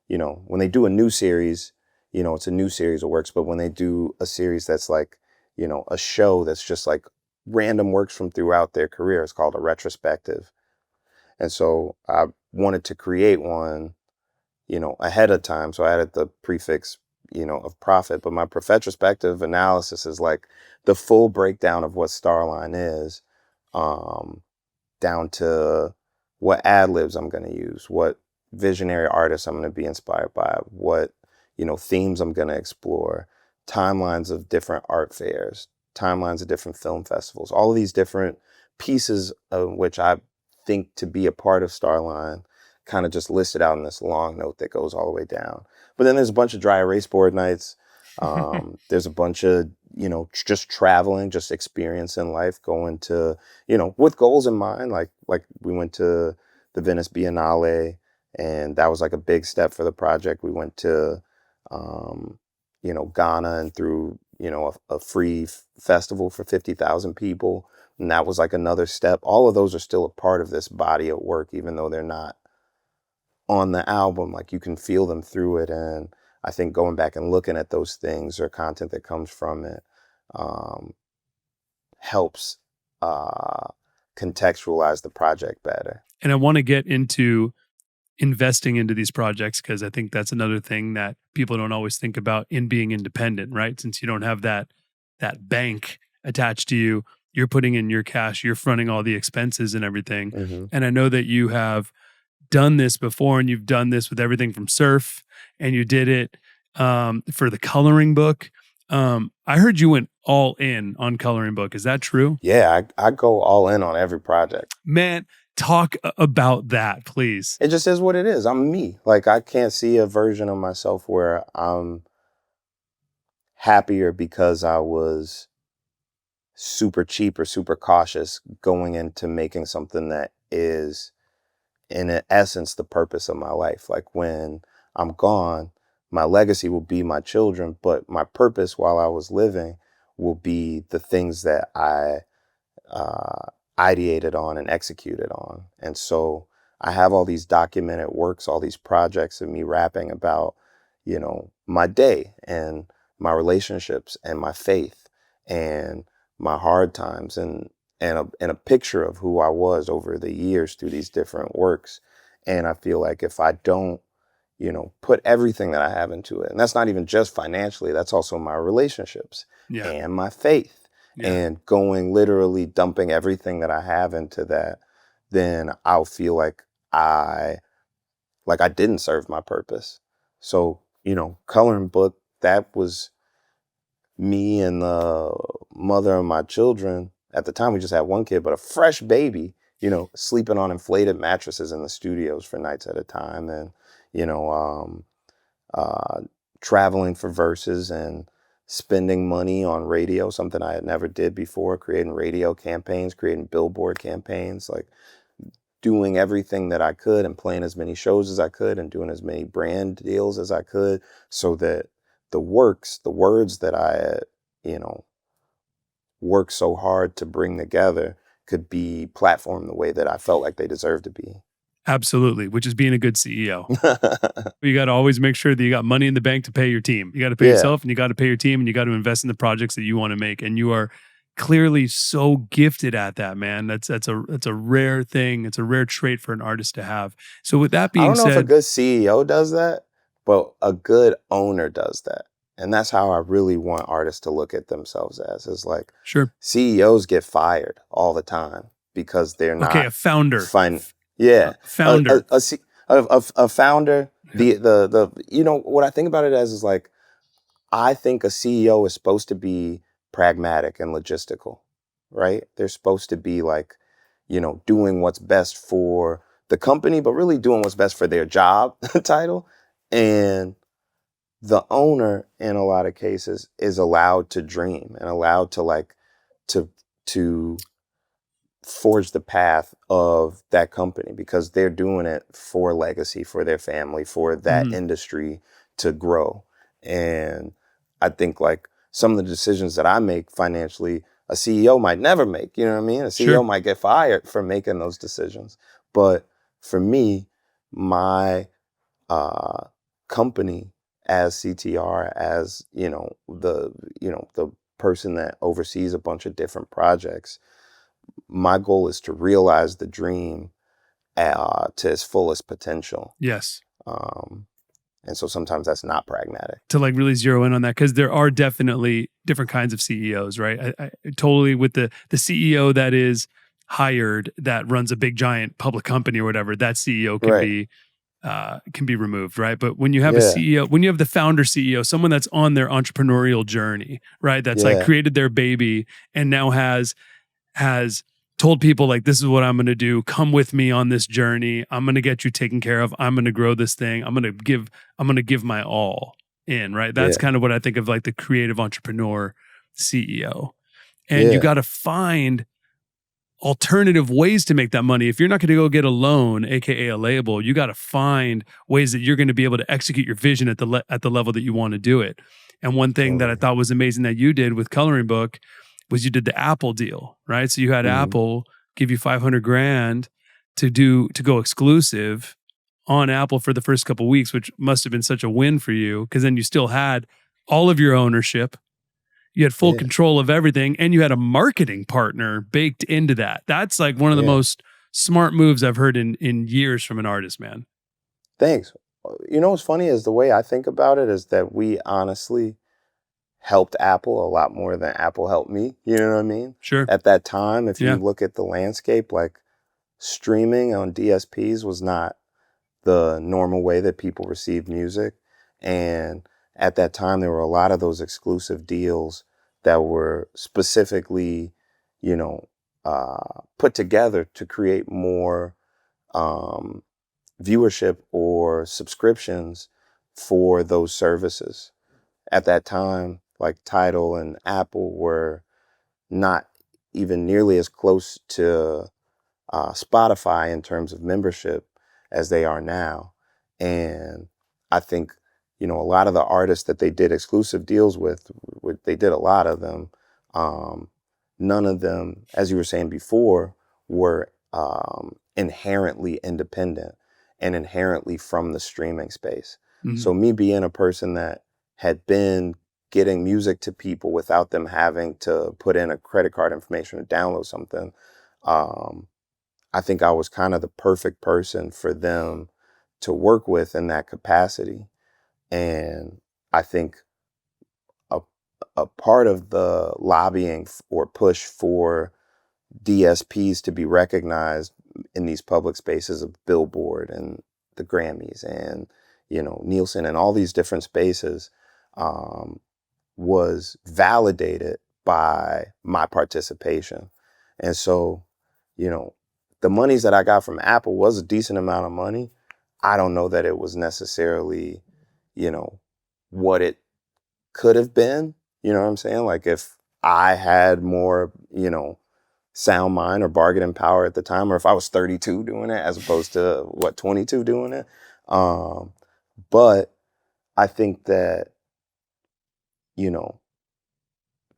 when they do a new series, it's a new series of works, but when they do a series that's like, a show that's just like random works from throughout their career, it's called a retrospective. And so I wanted to create one, ahead of time. So I added the prefix, of profit, but my retrospective analysis is like the full breakdown of what Starline is, down to what ad libs I'm going to use, what visionary artists I'm going to be inspired by, what, themes I'm going to explore, timelines of different art fairs, timelines of different film festivals, all of these different pieces of which I think to be a part of Starline kind of just listed out in this long note that goes all the way down. But then there's a bunch of dry erase board nights. There's a bunch of, just traveling, just experiencing life, going to, with goals in mind. Like we went to the Venice Biennale, and that was like a big step for the project. We went to, Ghana and through, a free festival for 50,000 people. And that was like another step. All of those are still a part of this body of work, even though they're not on the album. Like you can feel them through it. And I think going back and looking at those things or content that comes from it helps contextualize the project better.
And I want to get into investing into these projects because I think that's another thing that people don't always think about in being independent, right? Since you don't have that bank attached to you, you're putting in your cash, you're fronting all the expenses and everything.
Mm-hmm.
And I know that you have done this before, and you've done this with everything from surf, and you did it for the coloring book. I heard you went all in on coloring book. Is that true?
Yeah, I go all in on every project.
Man, talk about that, please.
It just is what it is. I'm me. Like I can't see a version of myself where I'm happier because I was super cheap or super cautious going into making something that is in essence the purpose of my life. Like when I'm gone, my legacy will be my children, but my purpose while I was living will be the things that I ideated on and executed on. And so I have all these documented works, all these projects of me rapping about, my day and my relationships and my faith and my hard times and a picture of who I was over the years through these different works. And I feel like if I don't, put everything that I have into it, and that's not even just financially, that's also my relationships and my faith. And going literally dumping everything that I have into that, then I'll feel like I didn't serve my purpose. So, coloring book, that was me and the mother of my children. At the time, we just had one kid, but a fresh baby, sleeping on inflated mattresses in the studios for nights at a time. And, traveling for verses and spending money on radio, something I had never did before, creating radio campaigns, creating billboard campaigns, like doing everything that I could and playing as many shows as I could and doing as many brand deals as I could so that the words that I had, worked so hard to bring together could be platformed the way that I felt like they deserved to be.
Absolutely, which is being a good CEO. You got to always make sure that you got money in the bank to pay your team. You got to pay yourself and you got to pay your team and you got to invest in the projects that you want to make. And you are clearly so gifted at that, man. That's a rare thing. It's a rare trait for an artist to have. So with that being said,
I don't know if a good CEO does that, but a good owner does that. And that's how I really want artists to look at themselves as, is like,
Sure.
CEOs get fired all the time because they're not
Okay, a founder.
Yeah.
Founder.
A founder, the you know, what I think about it as is like, I think a CEO is supposed to be pragmatic and logistical, right? They're supposed to be like, you know, doing what's best for the company, but really doing what's best for their job title. And the owner, in a lot of cases, is allowed to dream and allowed to like, to forge the path of that company because they're doing it for legacy, for their family, for that industry to grow. And I think like some of the decisions that I make financially, a CEO might never make, you know what I mean? A CEO might get fired for making those decisions. But for me, my company as CTR, as, you know, the person that oversees a bunch of different projects, my goal is to realize the dream to its fullest potential.
Yes.
And so sometimes that's not pragmatic.
To like really zero in on that, because there are definitely different kinds of CEOs, right? I totally with the CEO that is hired that runs a big giant public company or whatever, that CEO can be removed, right? But when you have a CEO, when you have the founder CEO, someone that's on their entrepreneurial journey, right? That's like created their baby and now has told people like, this is what I'm going to do. Come with me on this journey. I'm going to get you taken care of. I'm going to grow this thing. I'm going to give my all in, right? That's kind of what I think of like the creative entrepreneur CEO. And you got to find alternative ways to make that money. If you're not going to go get a loan, AKA a label, you got to find ways that you're going to be able to execute your vision at the level that you want to do it. And one thing that I thought was amazing that you did with Coloring Book was you did the Apple deal, right? So you had Apple give you $500,000 to go exclusive on Apple for the first couple of weeks, which must have been such a win for you because then you still had all of your ownership. You had full control of everything, and you had a marketing partner baked into that. That's like one of the most smart moves I've heard in years from an artist, man.
Thanks. You know what's funny is the way I think about it is that we honestly helped Apple a lot more than Apple helped me. You know what I mean?
Sure.
At that time, if you look at the landscape, like streaming on DSPs was not the normal way that people received music. And at that time, there were a lot of those exclusive deals that were specifically, you know, put together to create more viewership or subscriptions for those services. At that time, like Tidal and Apple were not even nearly as close to Spotify in terms of membership as they are now. And I think, you know, a lot of the artists that they did exclusive deals with they did a lot of them. None of them, as you were saying before, were inherently independent and inherently from the streaming space. So me being a person that had been getting music to people without them having to put in a credit card information or download something, I think I was kind of the perfect person for them to work with in that capacity. And I think a part of the lobbying or push for DSPs to be recognized in these public spaces of Billboard and the Grammys and, you know, Nielsen and all these different spaces was validated by my participation. And so, you know, the monies that I got from Apple was a decent amount of money. I don't know that it was necessarily, you know, what it could have been. You know what I'm saying? Like if I had more, you know, sound mind or bargaining power at the time, or if I was 32 doing it as opposed to 22 doing it. But I think that, you know,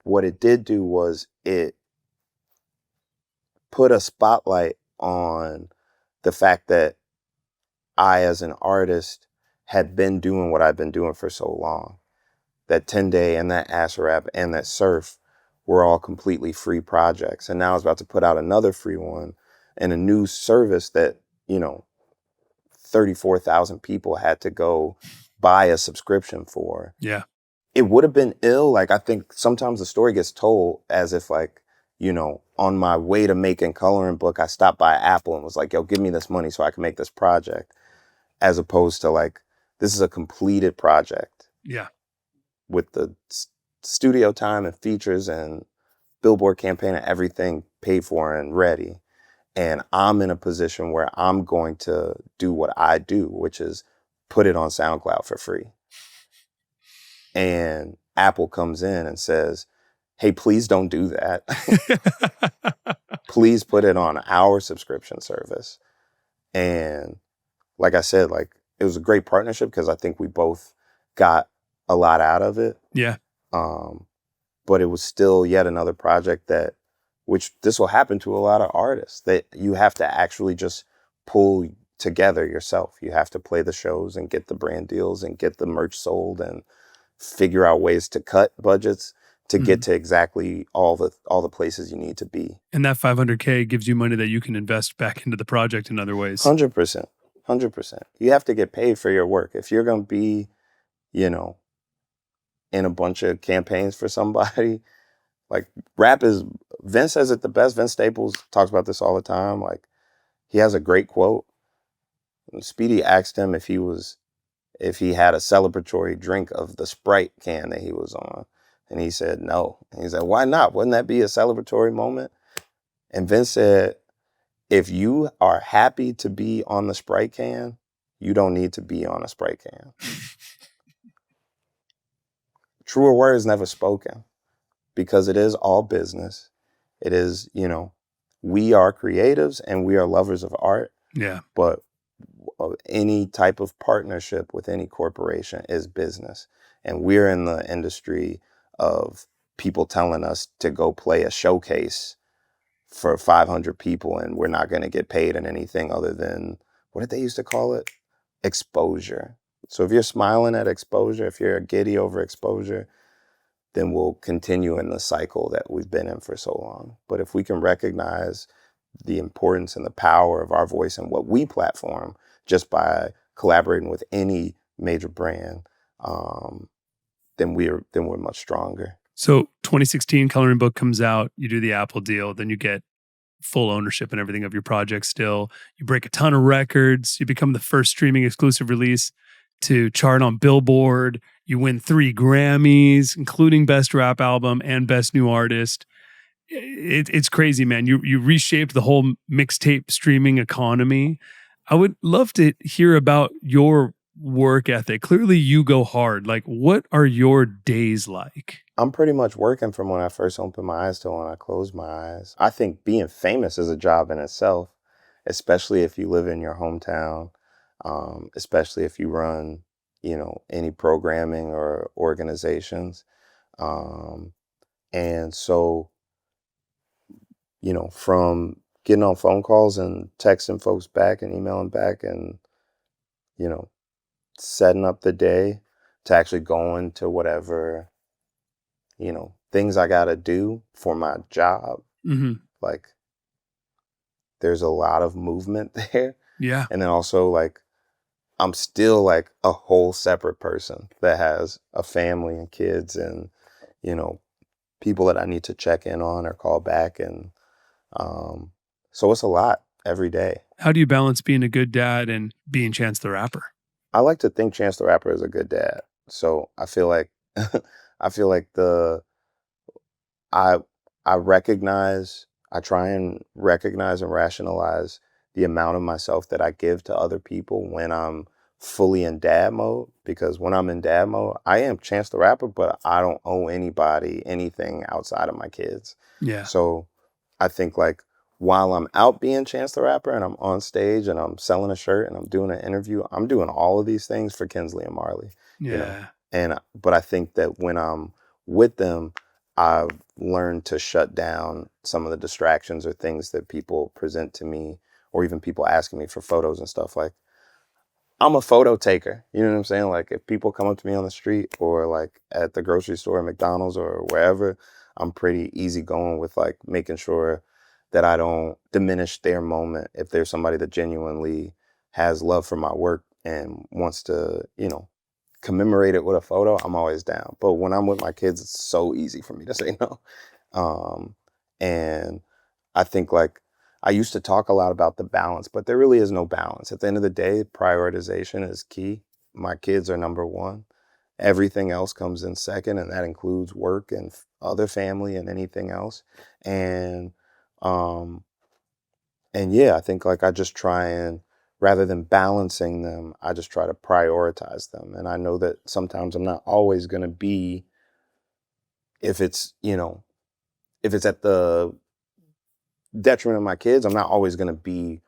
what it did do was it put a spotlight on the fact that I, as an artist, had been doing what I've been doing for so long. That 10 Day and that Acid Rap and that Surf were all completely free projects. And now I was about to put out another free one and a new service that, you know, 34,000 people had to go buy a subscription for.
Yeah.
it would have been ill. Like, I think sometimes the story gets told as if, like, you know, on my way to making coloring book, I stopped by Apple and was like, yo, give me this money so I can make this project. As opposed to, like, this is a completed project.
Yeah.
With the studio time and features and billboard campaign and everything paid for and ready. And I'm in a position where I'm going to do what I do, which is put it on SoundCloud for free. And Apple comes in and says, hey, please don't do that. Please put it on our subscription service. And like I said, like, it was a great partnership because I think we both got a lot out of it.
Yeah.
But it was still yet another project that, which this will happen to a lot of artists, that you have to actually just pull together yourself. You have to play the shows and get the brand deals and get the merch sold and figure out ways to cut budgets to get to exactly all the places you need to be.
And that $500K gives you money that you can invest back into the project in other ways.
100%. 100%. You have to get paid for your work. If you're going to be, you know, in a bunch of campaigns for somebody, like, Vince says it the best. Vince Staples talks about this all the time. Like, he has a great quote. And Speedy asked him if he had a celebratory drink of the Sprite can that he was on. And he said no. And he said, why not? Wouldn't that be a celebratory moment? And Vince said, if you are happy to be on the Sprite can, you don't need to be on a Sprite can. Truer words never spoken, because it is all business. It is, you know, we are creatives and we are lovers of art.
Yeah.
But any type of partnership with any corporation is business. And we're in the industry of people telling us to go play a showcase for 500 people and we're not going to get paid in anything other than, what did they used to call it? Exposure. So if you're smiling at exposure, if you're giddy over exposure, then we'll continue in the cycle that we've been in for so long. But if we can recognize the importance and the power of our voice and what we platform just by collaborating with any major brand, then we're much stronger.
So 2016 coloring book comes out, you do the Apple deal, then you get full ownership and everything of your project still. You break a ton of records. You become the first streaming exclusive release to chart on Billboard. You win 3 Grammys, including Best Rap Album and Best New Artist. It's crazy, man. You reshaped the whole mixtape streaming economy. I would love to hear about your work ethic. Clearly you go hard. Like, what are your days like?
I'm pretty much working from when I first opened my eyes to when I close my eyes. I think being famous is a job in itself, especially if you live in your hometown, especially if you run, you know, any programming or organizations. And so, you know, from getting on phone calls and texting folks back and emailing back and, you know, setting up the day to actually going to whatever, you know, things I got to do for my job.
Mm-hmm.
Like, there's a lot of movement there.
Yeah.
And then also, like, I'm still like a whole separate person that has a family and kids and, you know, people that I need to check in on or call back. And so it's a lot every day.
How do you balance being a good dad and being Chance the Rapper?
I like to think Chance the Rapper is a good dad. So I feel like I try and recognize and rationalize the amount of myself that I give to other people when I'm fully in dad mode. Because when I'm in dad mode, I am Chance the Rapper, but I don't owe anybody anything outside of my kids.
Yeah.
So I think, like, while I'm out being Chance the Rapper and I'm on stage and I'm selling a shirt and I'm doing an interview, I'm doing all of these things for Kinsley and Marley.
Yeah.
You know? But I think that when I'm with them, I've learned to shut down some of the distractions or things that people present to me, or even people asking me for photos and stuff. Like, I'm a photo taker. You know what I'm saying? Like, if people come up to me on the street or like at the grocery store, McDonald's or wherever, I'm pretty easygoing with, like, making sure that I don't diminish their moment. If there's somebody that genuinely has love for my work and wants to, you know, commemorate it with a photo, I'm always down. But when I'm with my kids, it's so easy for me to say no. And I think like I used to talk a lot about the balance, but there really is no balance. At the end of the day, prioritization is key. My kids are number one. Everything else comes in second, and that includes work and other family and anything else. And yeah, I think like I just try and, rather than balancing them, I just try to prioritize them. And I know that sometimes I'm not always going to be, if it's, if it's at the detriment of my kids, I'm not always going to be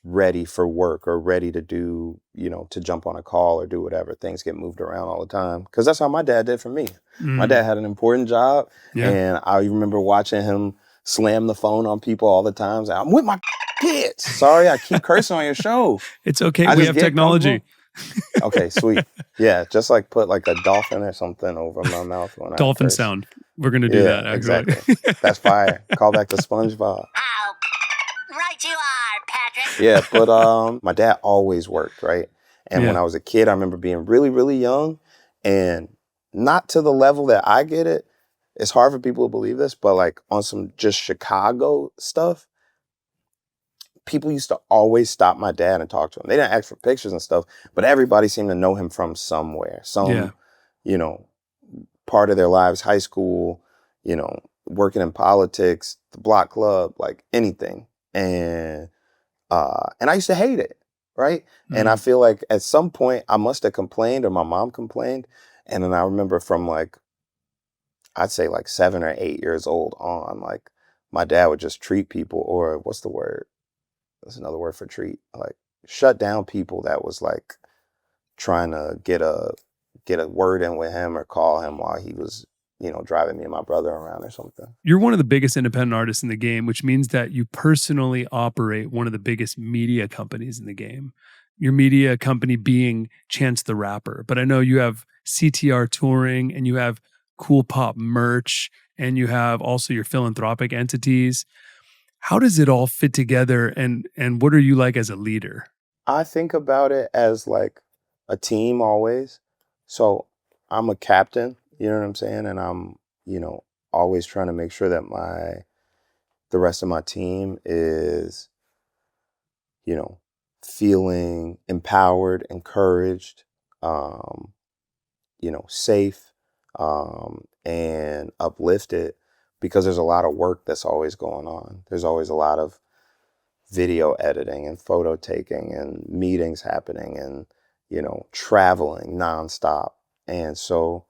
ready for work or ready to do, to jump on a call or do whatever. Things get moved around all the time. Because that's how my dad did for me. My dad had an important job.
Yeah.
And I remember watching him slam the phone on people all the time. I'm with my kids. Sorry, I keep cursing on your show.
It's okay. We have technology.
Okay, sweet. Yeah, just like put like a dolphin or something over my mouth when
dolphin
I curse.
sound. We're going to do that, actually.
Exactly. That's fire. Call back to SpongeBob.
Oh, right you are, Patrick.
Yeah, but my dad always worked, right? And when
Yeah.
I was a kid, I remember being really, really young, and not to the level that I get it. It's hard for people to believe this, but like on some just Chicago stuff, people used to always stop my dad and talk to him. They didn't ask for pictures and stuff, but everybody seemed to know him from somewhere, part of their lives, high school, working in politics, the block club, like anything. And I used to hate it, right? And I feel like at some point I must have complained, or my mom complained. And then I remember from like, I'd say like 7 or 8 years old on, like my dad would just treat people, or what's the word? That's another word for treat. Like shut down people that was like trying to get a word in with him or call him while he was, driving me and my brother around or something.
You're one of the biggest independent artists in the game, which means that you personally operate one of the biggest media companies in the game. Your media company being Chance the Rapper. But I know you have CTR touring, and you have Cool Pop merch, and you have also your philanthropic entities. How does it all fit together, and what are you like as a leader?
I think about it as like a team always. So I'm a captain, you know what I'm saying? And I'm, always trying to make sure that the rest of my team is, feeling empowered, encouraged, safe, and uplifted, because there's a lot of work that's always going on. There's always a lot of video editing and photo taking and meetings happening and, traveling nonstop. And so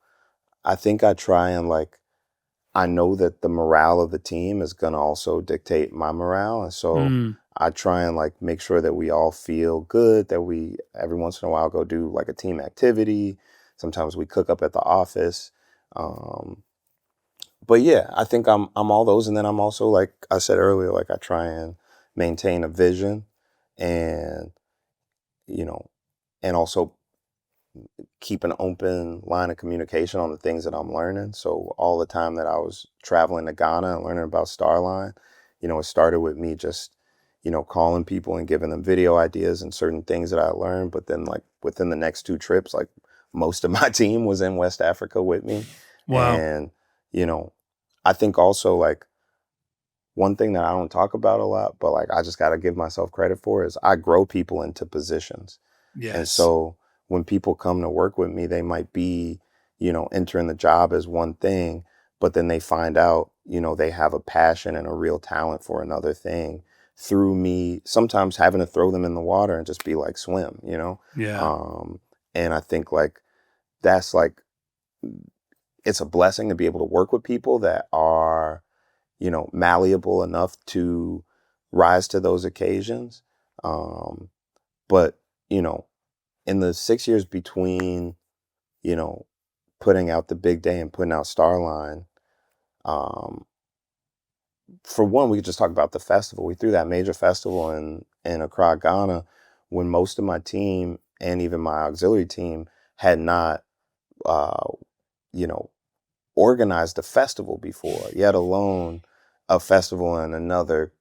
I think I try and I know that the morale of the team is going to also dictate my morale. And so I try and make sure that we all feel good, that we every once in a while go do a team activity. Sometimes we cook up at the office. But yeah, I think I'm all those. And then I'm also, like I said earlier, I try and maintain a vision and, and also keep an open line of communication on the things that I'm learning. So all the time that I was traveling to Ghana and learning about Starline, it started with me just, calling people and giving them video ideas and certain things that I learned. But then within the next 2 trips, most of my team was in West Africa with me.
Wow.
And, I think also one thing that I don't talk about a lot, but I just got to give myself credit for, is I grow people into positions.
Yes.
And so when people come to work with me, they might be, entering the job as one thing, but then they find out, they have a passion and a real talent for another thing through me, sometimes having to throw them in the water and just be swim,
Yeah.
And I think that's it's a blessing to be able to work with people that are, malleable enough to rise to those occasions. But, in the 6 years between, putting out The Big Day and putting out Starline, for one, we could just talk about the festival. We threw that major festival in Accra, Ghana, when most of my team and even my auxiliary team had not, organized a festival before, yet alone a festival in another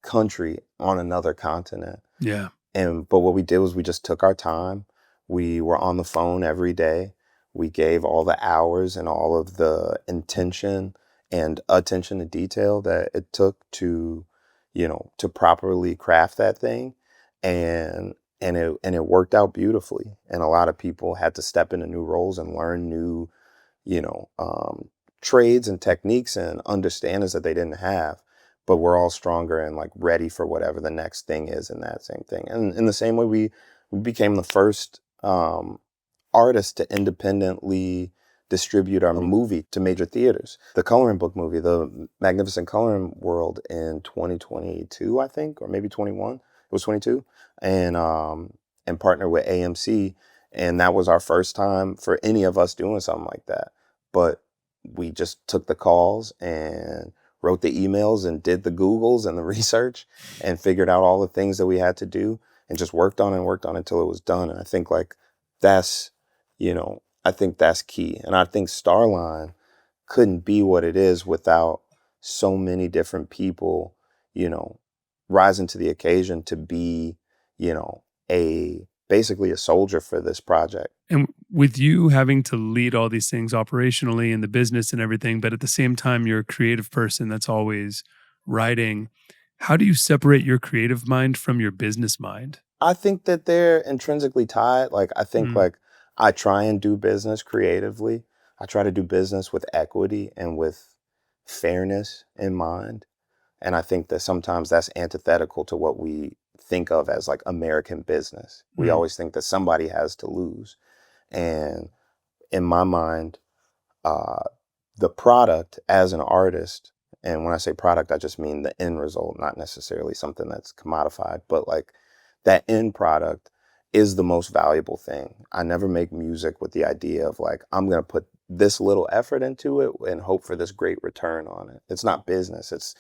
country on another continent.
Yeah.
But what we did was we just took our time. We were on the phone every day. We gave all the hours and all of the intention and attention to detail that it took to, to properly craft that thing. And it worked out beautifully. And a lot of people had to step into new roles and learn new, you know, um, trades and techniques and understandings that they didn't have. But we're all stronger and like ready for whatever the next thing is in that same thing. And in the same way, we became the first artist to independently distribute our movie to major theaters. The coloring book movie, The Magnificent Coloring World, in 2022, I think, or maybe 21. It was 22, and partnered with AMC, and that was our first time for any of us doing something like that. But we just took the calls and wrote the emails and did the Googles and the research and figured out all the things that we had to do and just worked on it until it was done. And I think like that's, I think that's key. And I think Starline couldn't be what it is without so many different people, rising to the occasion to be, basically a soldier for this project.
And with you having to lead all these things operationally in the business and everything, but at the same time, you're a creative person that's always writing. How do you separate your creative mind from your business mind?
I think that they're intrinsically tied. Like, I think like I try and do business creatively. I try to do business with equity and with fairness in mind. And I think that sometimes that's antithetical to what we think of as like American business. We always think that somebody has to lose. And in my mind, the product as an artist, and when I say product, I just mean the end result, not necessarily something that's commodified, but like that end product is the most valuable thing. I never make music with the idea of like, I'm going to put this little effort into it and hope for this great return on it. It's not business. It's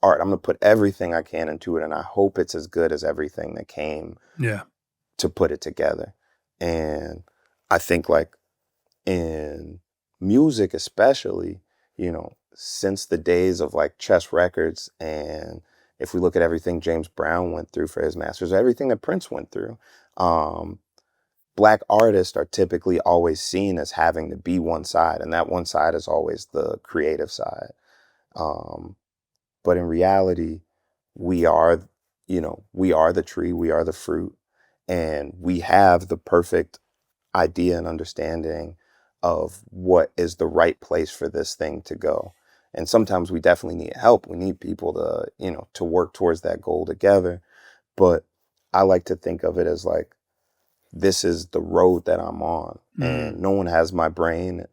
art. I'm going to put everything I can into it, and I hope it's as good as everything that came to put it together. And I think like in music especially, since the days of like Chess Records, and if we look at everything James Brown went through for his masters, everything that Prince went through, Black artists are typically always seen as having to be one side, and that one side is always the creative side. But in reality, we are, we are the tree, we are the fruit, and we have the perfect idea and understanding of what is the right place for this thing to go. And sometimes we definitely need help. We need people to, to work towards that goal together. But I like to think of it as like, this is the road that I'm on, and no one has my brain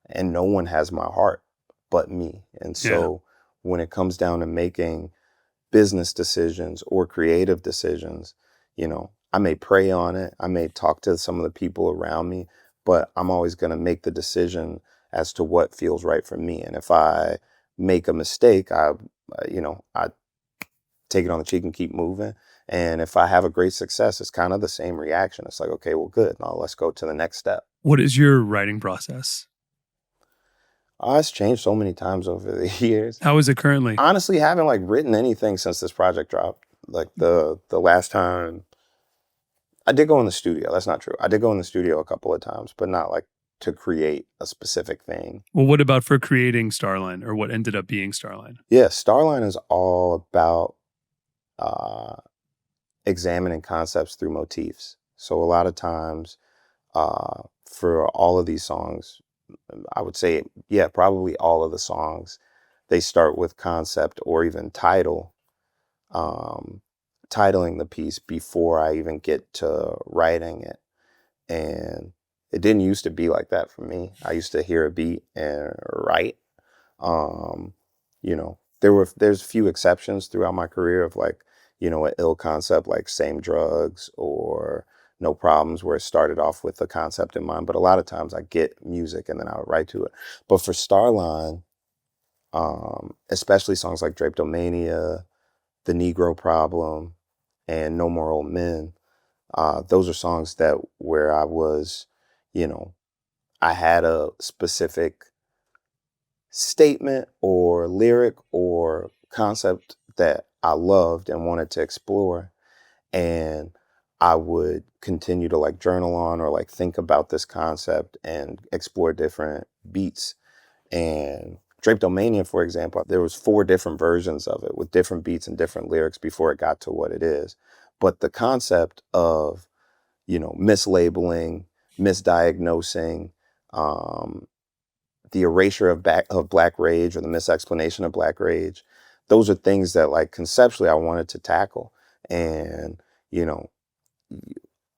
and no one has my heart but me. And so when it comes down to making business decisions or creative decisions, I may pray on it. I may talk to some of the people around me, but I'm always going to make the decision as to what feels right for me. And if I make a mistake, I take it on the cheek and keep moving. And if I have a great success, it's kind of the same reaction. It's like, okay, well, good. Now let's go to the next step.
What is your writing process?
It's changed so many times over the years.
How is it currently?
Honestly, haven't like written anything since this project dropped. Like the last time I did go in the studio. That's not true. I did go in the studio a couple of times, but not like to create a specific thing.
Well, what about for creating Starline, or what ended up being Starline?
Yeah, Starline is all about examining concepts through motifs. So a lot of times for all of these songs, I would say, probably all of the songs, they start with concept or even title, titling the piece before I even get to writing it. And it didn't used to be like that for me. I used to hear a beat and write. There's a few exceptions throughout my career of like, an ill concept like Same Drugs or No Problems, where it started off with a concept in mind. But a lot of times I get music and then I would write to it. But for Starline, especially songs like Drapetomania, The Negro Problem, and No More Old Men, those are songs that where I was, I had a specific statement or lyric or concept that I loved and wanted to explore. And I would continue to like journal on or like think about this concept and explore different beats. And Drapetomania, for example, there was 4 different versions of it with different beats and different lyrics before it got to what it is. But the concept of, mislabeling, misdiagnosing, the erasure of Black rage or the misexplanation of Black rage, those are things that like conceptually I wanted to tackle. And, you know,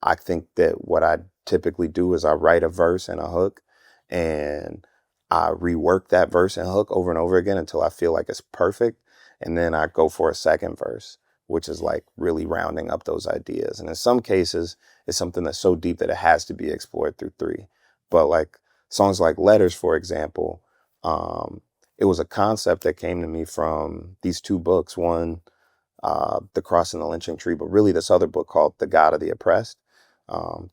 I think that what I typically do is I write a verse and a hook, and I rework that verse and hook over and over again until I feel like it's perfect. And then I go for a second verse, which is like really rounding up those ideas. And in some cases, it's something that's so deep that it has to be explored through 3. But like songs like Letters, for example, it was a concept that came to me from these 2 books. One, The Cross and the Lynching Tree, but really this other book called The God of the Oppressed.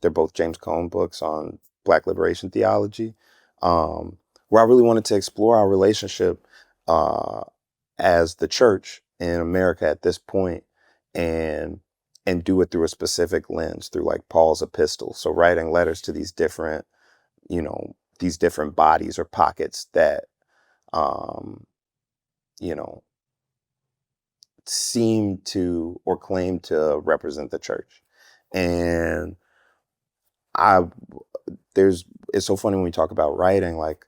They're both James Cone books on Black liberation theology, where I really wanted to explore our relationship as the church in America at this point, and do it through a specific lens, through like Paul's epistles. So writing letters to these different, these different bodies or pockets that, you know, seem to or claim to represent the church. And it's so funny when we talk about writing, like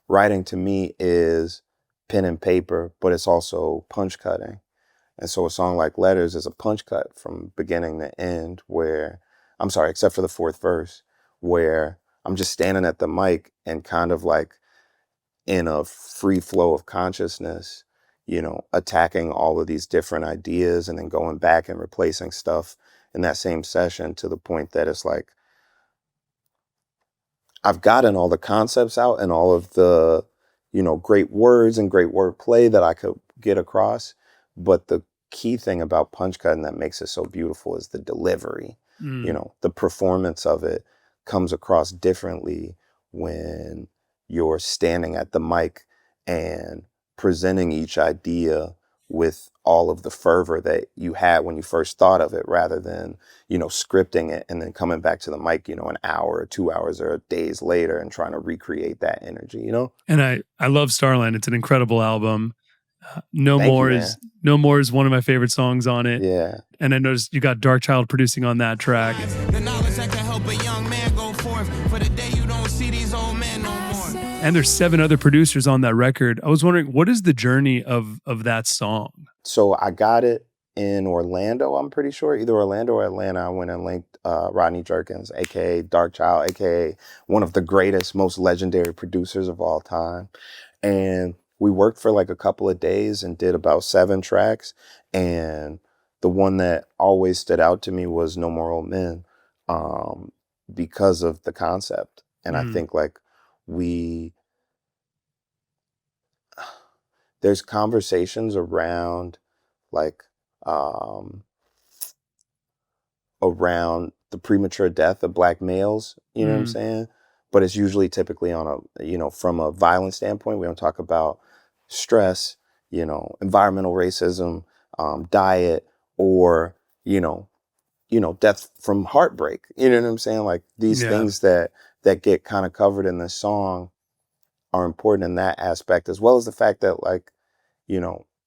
writing to me is pen and paper, but it's also punch cutting. And so a song like Letters is a punch cut from beginning to end except for the 4th verse, where I'm just standing at the mic and kind of like in a free flow of consciousness, attacking all of these different ideas and then going back and replacing stuff in that same session to the point that it's like, I've gotten all the concepts out and all of the, great words and great wordplay that I could get across. But the key thing about punch cutting that makes it so beautiful is the delivery. The performance of it comes across differently when you're standing at the mic and presenting each idea with all of the fervor that you had when you first thought of it, rather than, scripting it and then coming back to the mic, an hour or 2 hours or days later and trying to recreate that energy,
And I love Starland. It's an incredible album. No
Thank
More
you,
is No More is one of my favorite songs on it.
Yeah.
And I noticed you got DARKCHILD producing on that track.
The knowledge that can help a young man go forth for the day you don't see these old men no more.
And there's 7 other producers on that record. I was wondering, what is the journey of that song?
So I got it in Orlando, I'm pretty sure. Either Orlando or Atlanta. I went and linked Rodney Jerkins, a.k.a. DARKCHILD, a.k.a. one of the greatest, most legendary producers of all time. And we worked for like a couple of days and did about 7 tracks. And the one that always stood out to me was No More Old Men, because of the concept. And I think like there's conversations around like around the premature death of Black males, you know what I'm saying? But it's usually typically on from a violent standpoint. We don't talk about stress, environmental racism, diet, or, death from heartbreak. You know what I'm saying? Like these things that get kind of covered in this song are important in that aspect, as well as the fact that like,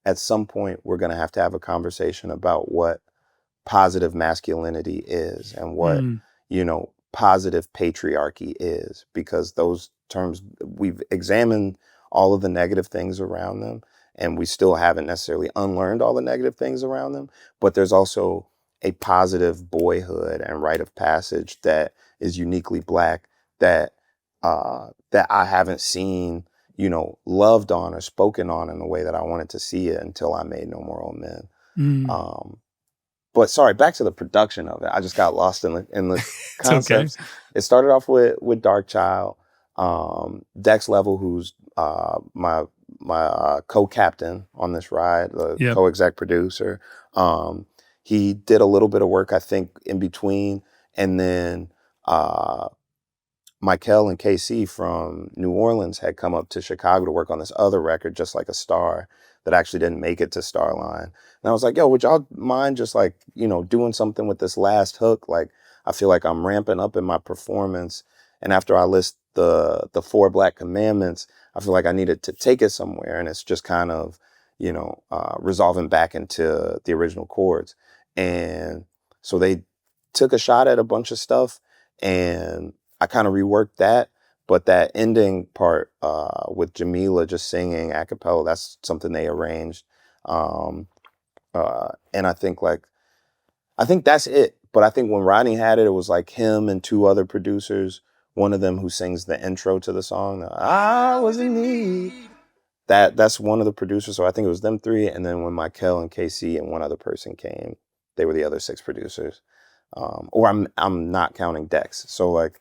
at some point we're going to have a conversation about what positive masculinity is and what, positive patriarchy is, because those terms, we've examined all of the negative things around them and we still haven't necessarily unlearned all the negative things around them. But there's also a positive boyhood and rite of passage that is uniquely Black that I haven't seen, loved on or spoken on in the way that I wanted to see it until I made No More Old Men. But sorry, back to the production of it. I just got lost in the concepts. Okay. It started off with DARKCHILD, Dex Level, who's my co-captain on this ride, the co-exec producer. He did a little bit of work, I think, in between, and then Michael and KC from New Orleans had come up to Chicago to work on this other record, Just Like a Star. that actually didn't make it to Starline. And I was like, yo, would y'all mind just like, you know, doing something with this last hook? Like, I feel like I'm ramping up in my performance. And after I list the 4 Black Commandments, I feel like I needed to take it somewhere. And it's just kind of, you know, resolving back into the original chords. And so they took a shot at a bunch of stuff, and I kind of reworked that. But that ending part with Jamila just singing a cappella, that's something they arranged. And I think that's it. But I think when Rodney had it, it was like him and 2 other producers. One of them who sings the intro to the song, I was in need. That's one of the producers. So I think it was them 3. And then when Michael and KC and one other person came, they were the other 6 producers. Or I'm not counting Dex. So like,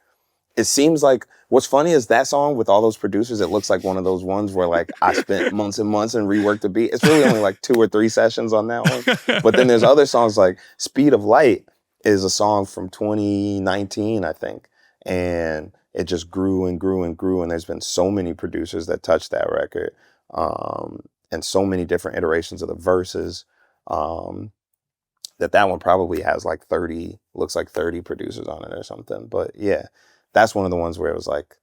it seems like what's funny is that song with all those producers, it looks like one of those ones where like I spent months and months and reworked the beat. It's really only like 2 or 3 sessions on that one. But then there's other songs like Speed of Light is a song from 2019, I think. And it just grew and grew and grew. And there's been so many producers that touched that record. And so many different iterations of the verses. That one probably has like 30 producers on it or something. But yeah, that's one of the ones where it was like,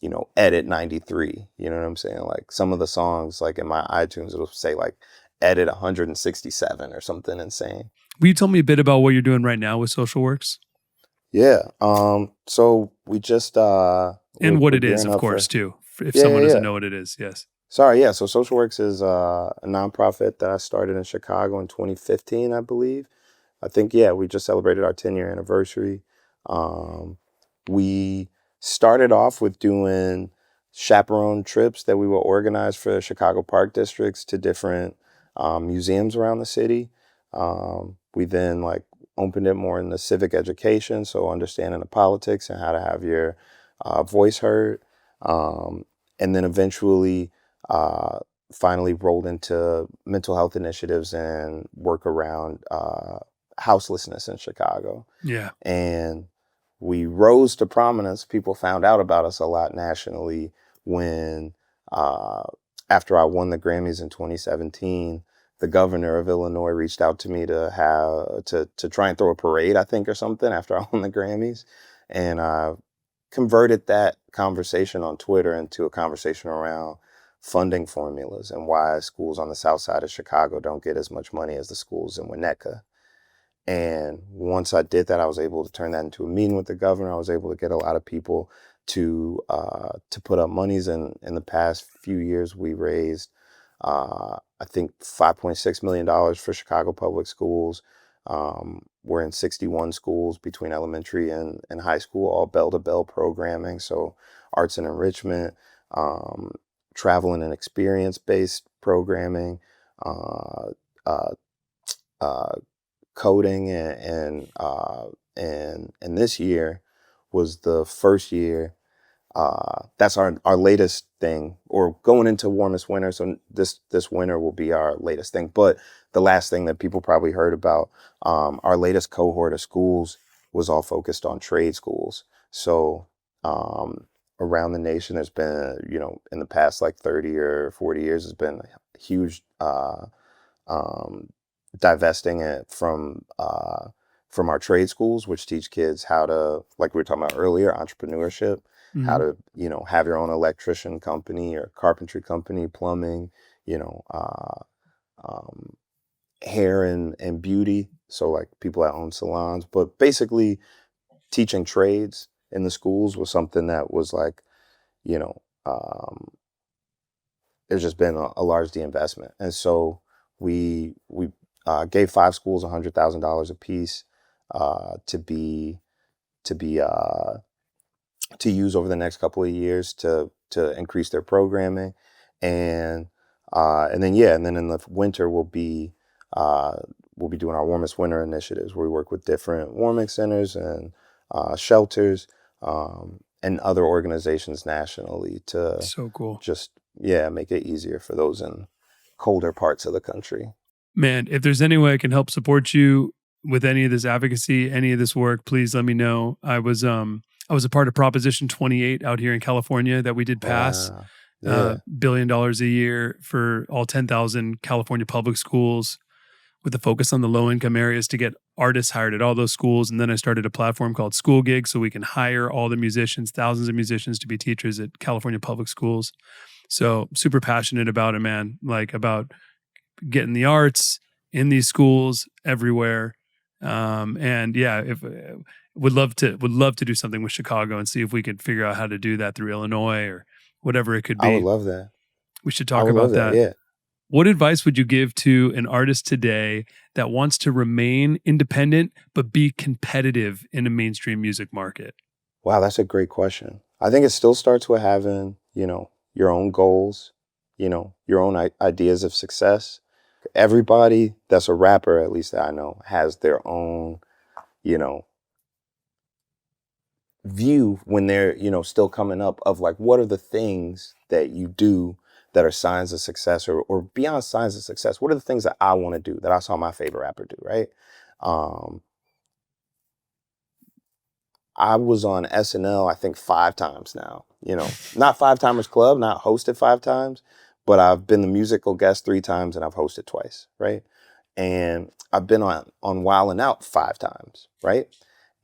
you know, edit 93. You know what I'm saying? Like some of the songs, like in my iTunes, it'll say like edit 167 or something insane.
Will you tell me a bit about what you're doing right now with Social Works?
Yeah. So we just
and what it is, of course, too. If someone doesn't know what it is, yes.
Sorry, yeah. So Social Works is a nonprofit that I started in Chicago in 2015, I believe. I think, yeah, we just celebrated our 10-year anniversary. We started off with doing chaperone trips that we would organize for Chicago Park districts to different museums around the city. We then like opened it more in the civic education, so understanding the politics and how to have your voice heard. And then eventually finally rolled into mental health initiatives and work around houselessness in Chicago.
Yeah. And
we rose to prominence. People found out about us a lot nationally when, after I won the Grammys in 2017, the governor of Illinois reached out to me to try and throw a parade, I think, or something after I won the Grammys. And I converted that conversation on Twitter into a conversation around funding formulas and why schools on the south side of Chicago don't get as much money as the schools in Winnetka. And once I did that, I was able to turn that into a meeting with the governor. I was able to get a lot of people to put up monies. And in the past few years, we raised, I think, $5.6 million for Chicago public schools. We're in 61 schools between elementary and high school, all bell-to-bell programming. So arts and enrichment, travel and experience-based programming, coding, and this year was the first year. That's our latest thing, or going into warmest winter. So this winter will be our latest thing. But the last thing that people probably heard about, our latest cohort of schools was all focused on trade schools. So around the nation, there's been, you know, in the past like 30 or 40 years, there's been a huge divesting it from our trade schools, which teach kids how to, like we were talking about earlier, entrepreneurship, how to, you know, have your own electrician company or carpentry company, plumbing, you know, hair and beauty. So like people that own salons, but basically teaching trades in the schools was something that was like, you know, there's just been a large de-investment. And so we gave 5 schools $100,000 a piece to use over the next couple of years to increase their programming, and then in the winter we'll be doing our warmest winter initiatives, where we work with different warming centers and shelters and other organizations nationally to just make it easier for those in colder parts of the country.
Man, if there's any way I can help support you with any of this advocacy, any of this work, please let me know. I was a part of Proposition 28 out here in California that we did pass. $1 billion a year for all 10,000 California public schools, with a focus on the low-income areas to get artists hired at all those schools. And then I started a platform called School Gigs, so we can hire all the musicians, thousands of musicians, to be teachers at California public schools. So super passionate about it, man. Like, about getting the arts in these schools everywhere. And yeah, if would love to do something with Chicago and see if we could figure out how to do that through Illinois or whatever it could be.
I would love that.
We should talk about that.
Yeah.
What advice would you give to an artist today that wants to remain independent but be competitive in a mainstream music market?
Wow, that's a great question. I think it still starts with having, your own goals, your own ideas of success. Everybody that's a rapper, at least that I know, has their own, view when they're, still coming up of like, what are the things that you do that are signs of success, or beyond signs of success? What are the things that I want to do that I saw my favorite rapper do, right? I was on SNL, I think 5 times now, not 5 Timers Club, not hosted 5 times, but I've been the musical guest 3 times and I've hosted twice, right? And I've been on Wildin' Out 5 times, right?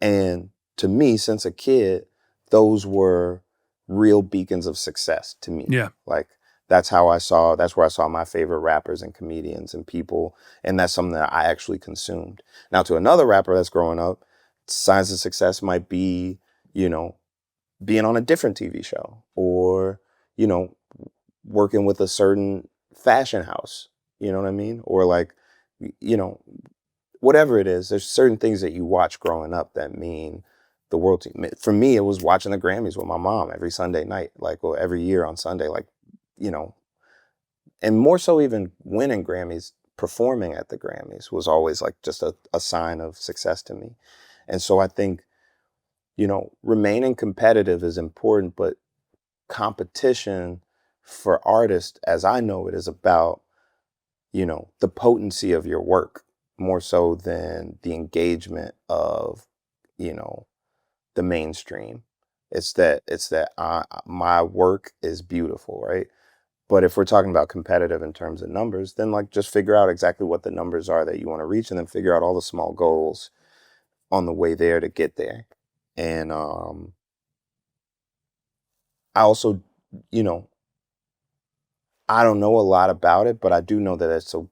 And to me, since a kid, those were real beacons of success to me.
Yeah.
Like, that's where I saw my favorite rappers and comedians and people. And that's something that I actually consumed. Now, to another rapper that's growing up, signs of success might be, being on a different TV show, or, working with a certain fashion house, you know what I mean? Or like, whatever it is, there's certain things that you watch growing up that mean the world to you. For me, it was watching the Grammys with my mom every Sunday night, every year on Sunday, and more so even winning Grammys, performing at the Grammys was always like just a sign of success to me. And so I think, remaining competitive is important, but competition for artists, as I know it, is about, the potency of your work more so than the engagement of, the mainstream. It's that my work is beautiful, right? But if we're talking about competitive in terms of numbers, then just figure out exactly what the numbers are that you want to reach, and then figure out all the small goals on the way there to get there. And I also, I don't know a lot about it, but I do know that it's a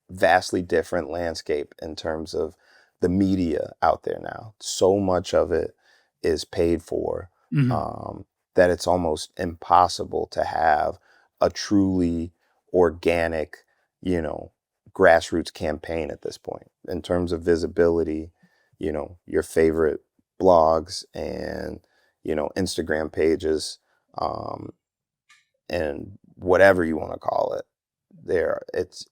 vastly different landscape in terms of the media out there now. So much of it is paid for, that it's almost impossible to have a truly organic, grassroots campaign at this point in terms of visibility. Your favorite blogs and, Instagram pages, and whatever you want to call it,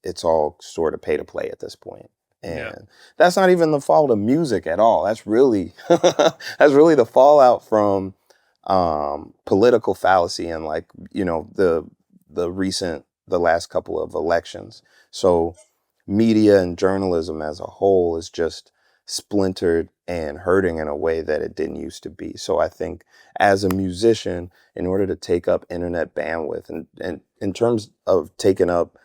it's all sort of pay to play at this point. And that's not even the fault of music at all. That's really the fallout from political fallacy and the last couple of elections. So media and journalism as a whole is just splintered and hurting in a way that it didn't used to be. So I think as a musician, in order to take up internet bandwidth, and in terms of taking up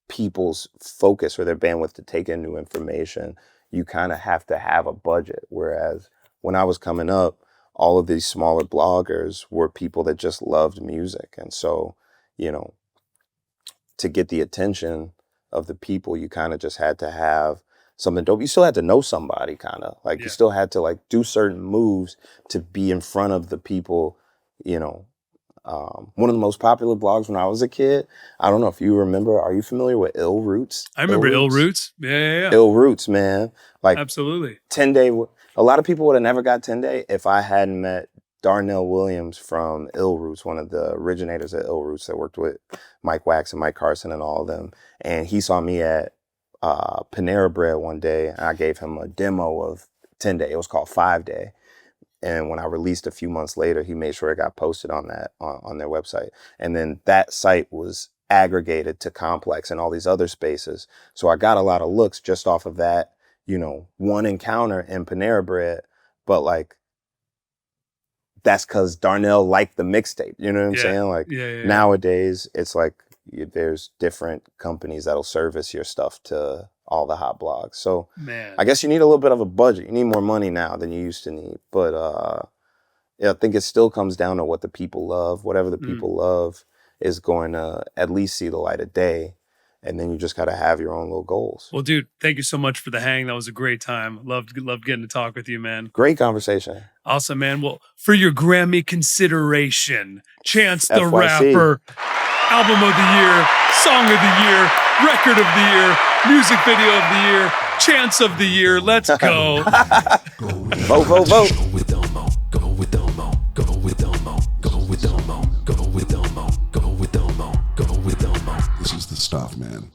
people's focus or their bandwidth to take in new information, you kind of have to have a budget. Whereas when I was coming up, all of these smaller bloggers were people that just loved music. And so, to get the attention of the people, you kind of just had to have something dope. You still had to know somebody, kind of you still had to do certain moves to be in front of the people. One of the most popular blogs when I was a kid, I don't know if you remember, are you familiar with Ill Roots?
I remember Ill Roots. Yeah.
Ill Roots, man.
Absolutely.
10 Day. A lot of people would have never got 10 Day if I hadn't met Darnell Williams from Ill Roots, one of the originators of Ill Roots that worked with Mike Wax and Mike Carson and all of them. And he saw me at Panera Bread one day, and I gave him a demo of 10 Day. It was called 5 Day. And when I released a few months later, he made sure it got posted on their website. And then that site was aggregated to Complex and all these other spaces. So I got a lot of looks just off of that, one encounter in Panera Bread. But that's because Darnell liked the mixtape. You know what I'm saying? Like nowadays, it's like there's different companies that'll service your stuff to all the hot blogs. So I guess you need a little bit of a budget. You need more money now than you used to need. But I think it still comes down to what the people love. Whatever the people love is going to at least see the light of day. And then you just got to have your own little goals.
Well, dude, thank you so much for the hang. That was a great time. Loved getting to talk with you, man.
Great conversation.
Awesome, man. Well, for your Grammy consideration, Chance the
FYC.
Rapper, Album of the Year, Song of the Year, Record of the Year, Music Video of the Year, Chance of the Year. Let's go.
Vote, vote, vote.
Go with Elmo. Go with Elmo. Go with Elmo. Go with Elmo. Go with Elmo. Go with Elmo. Go with Elmo.
This is the stuff, man.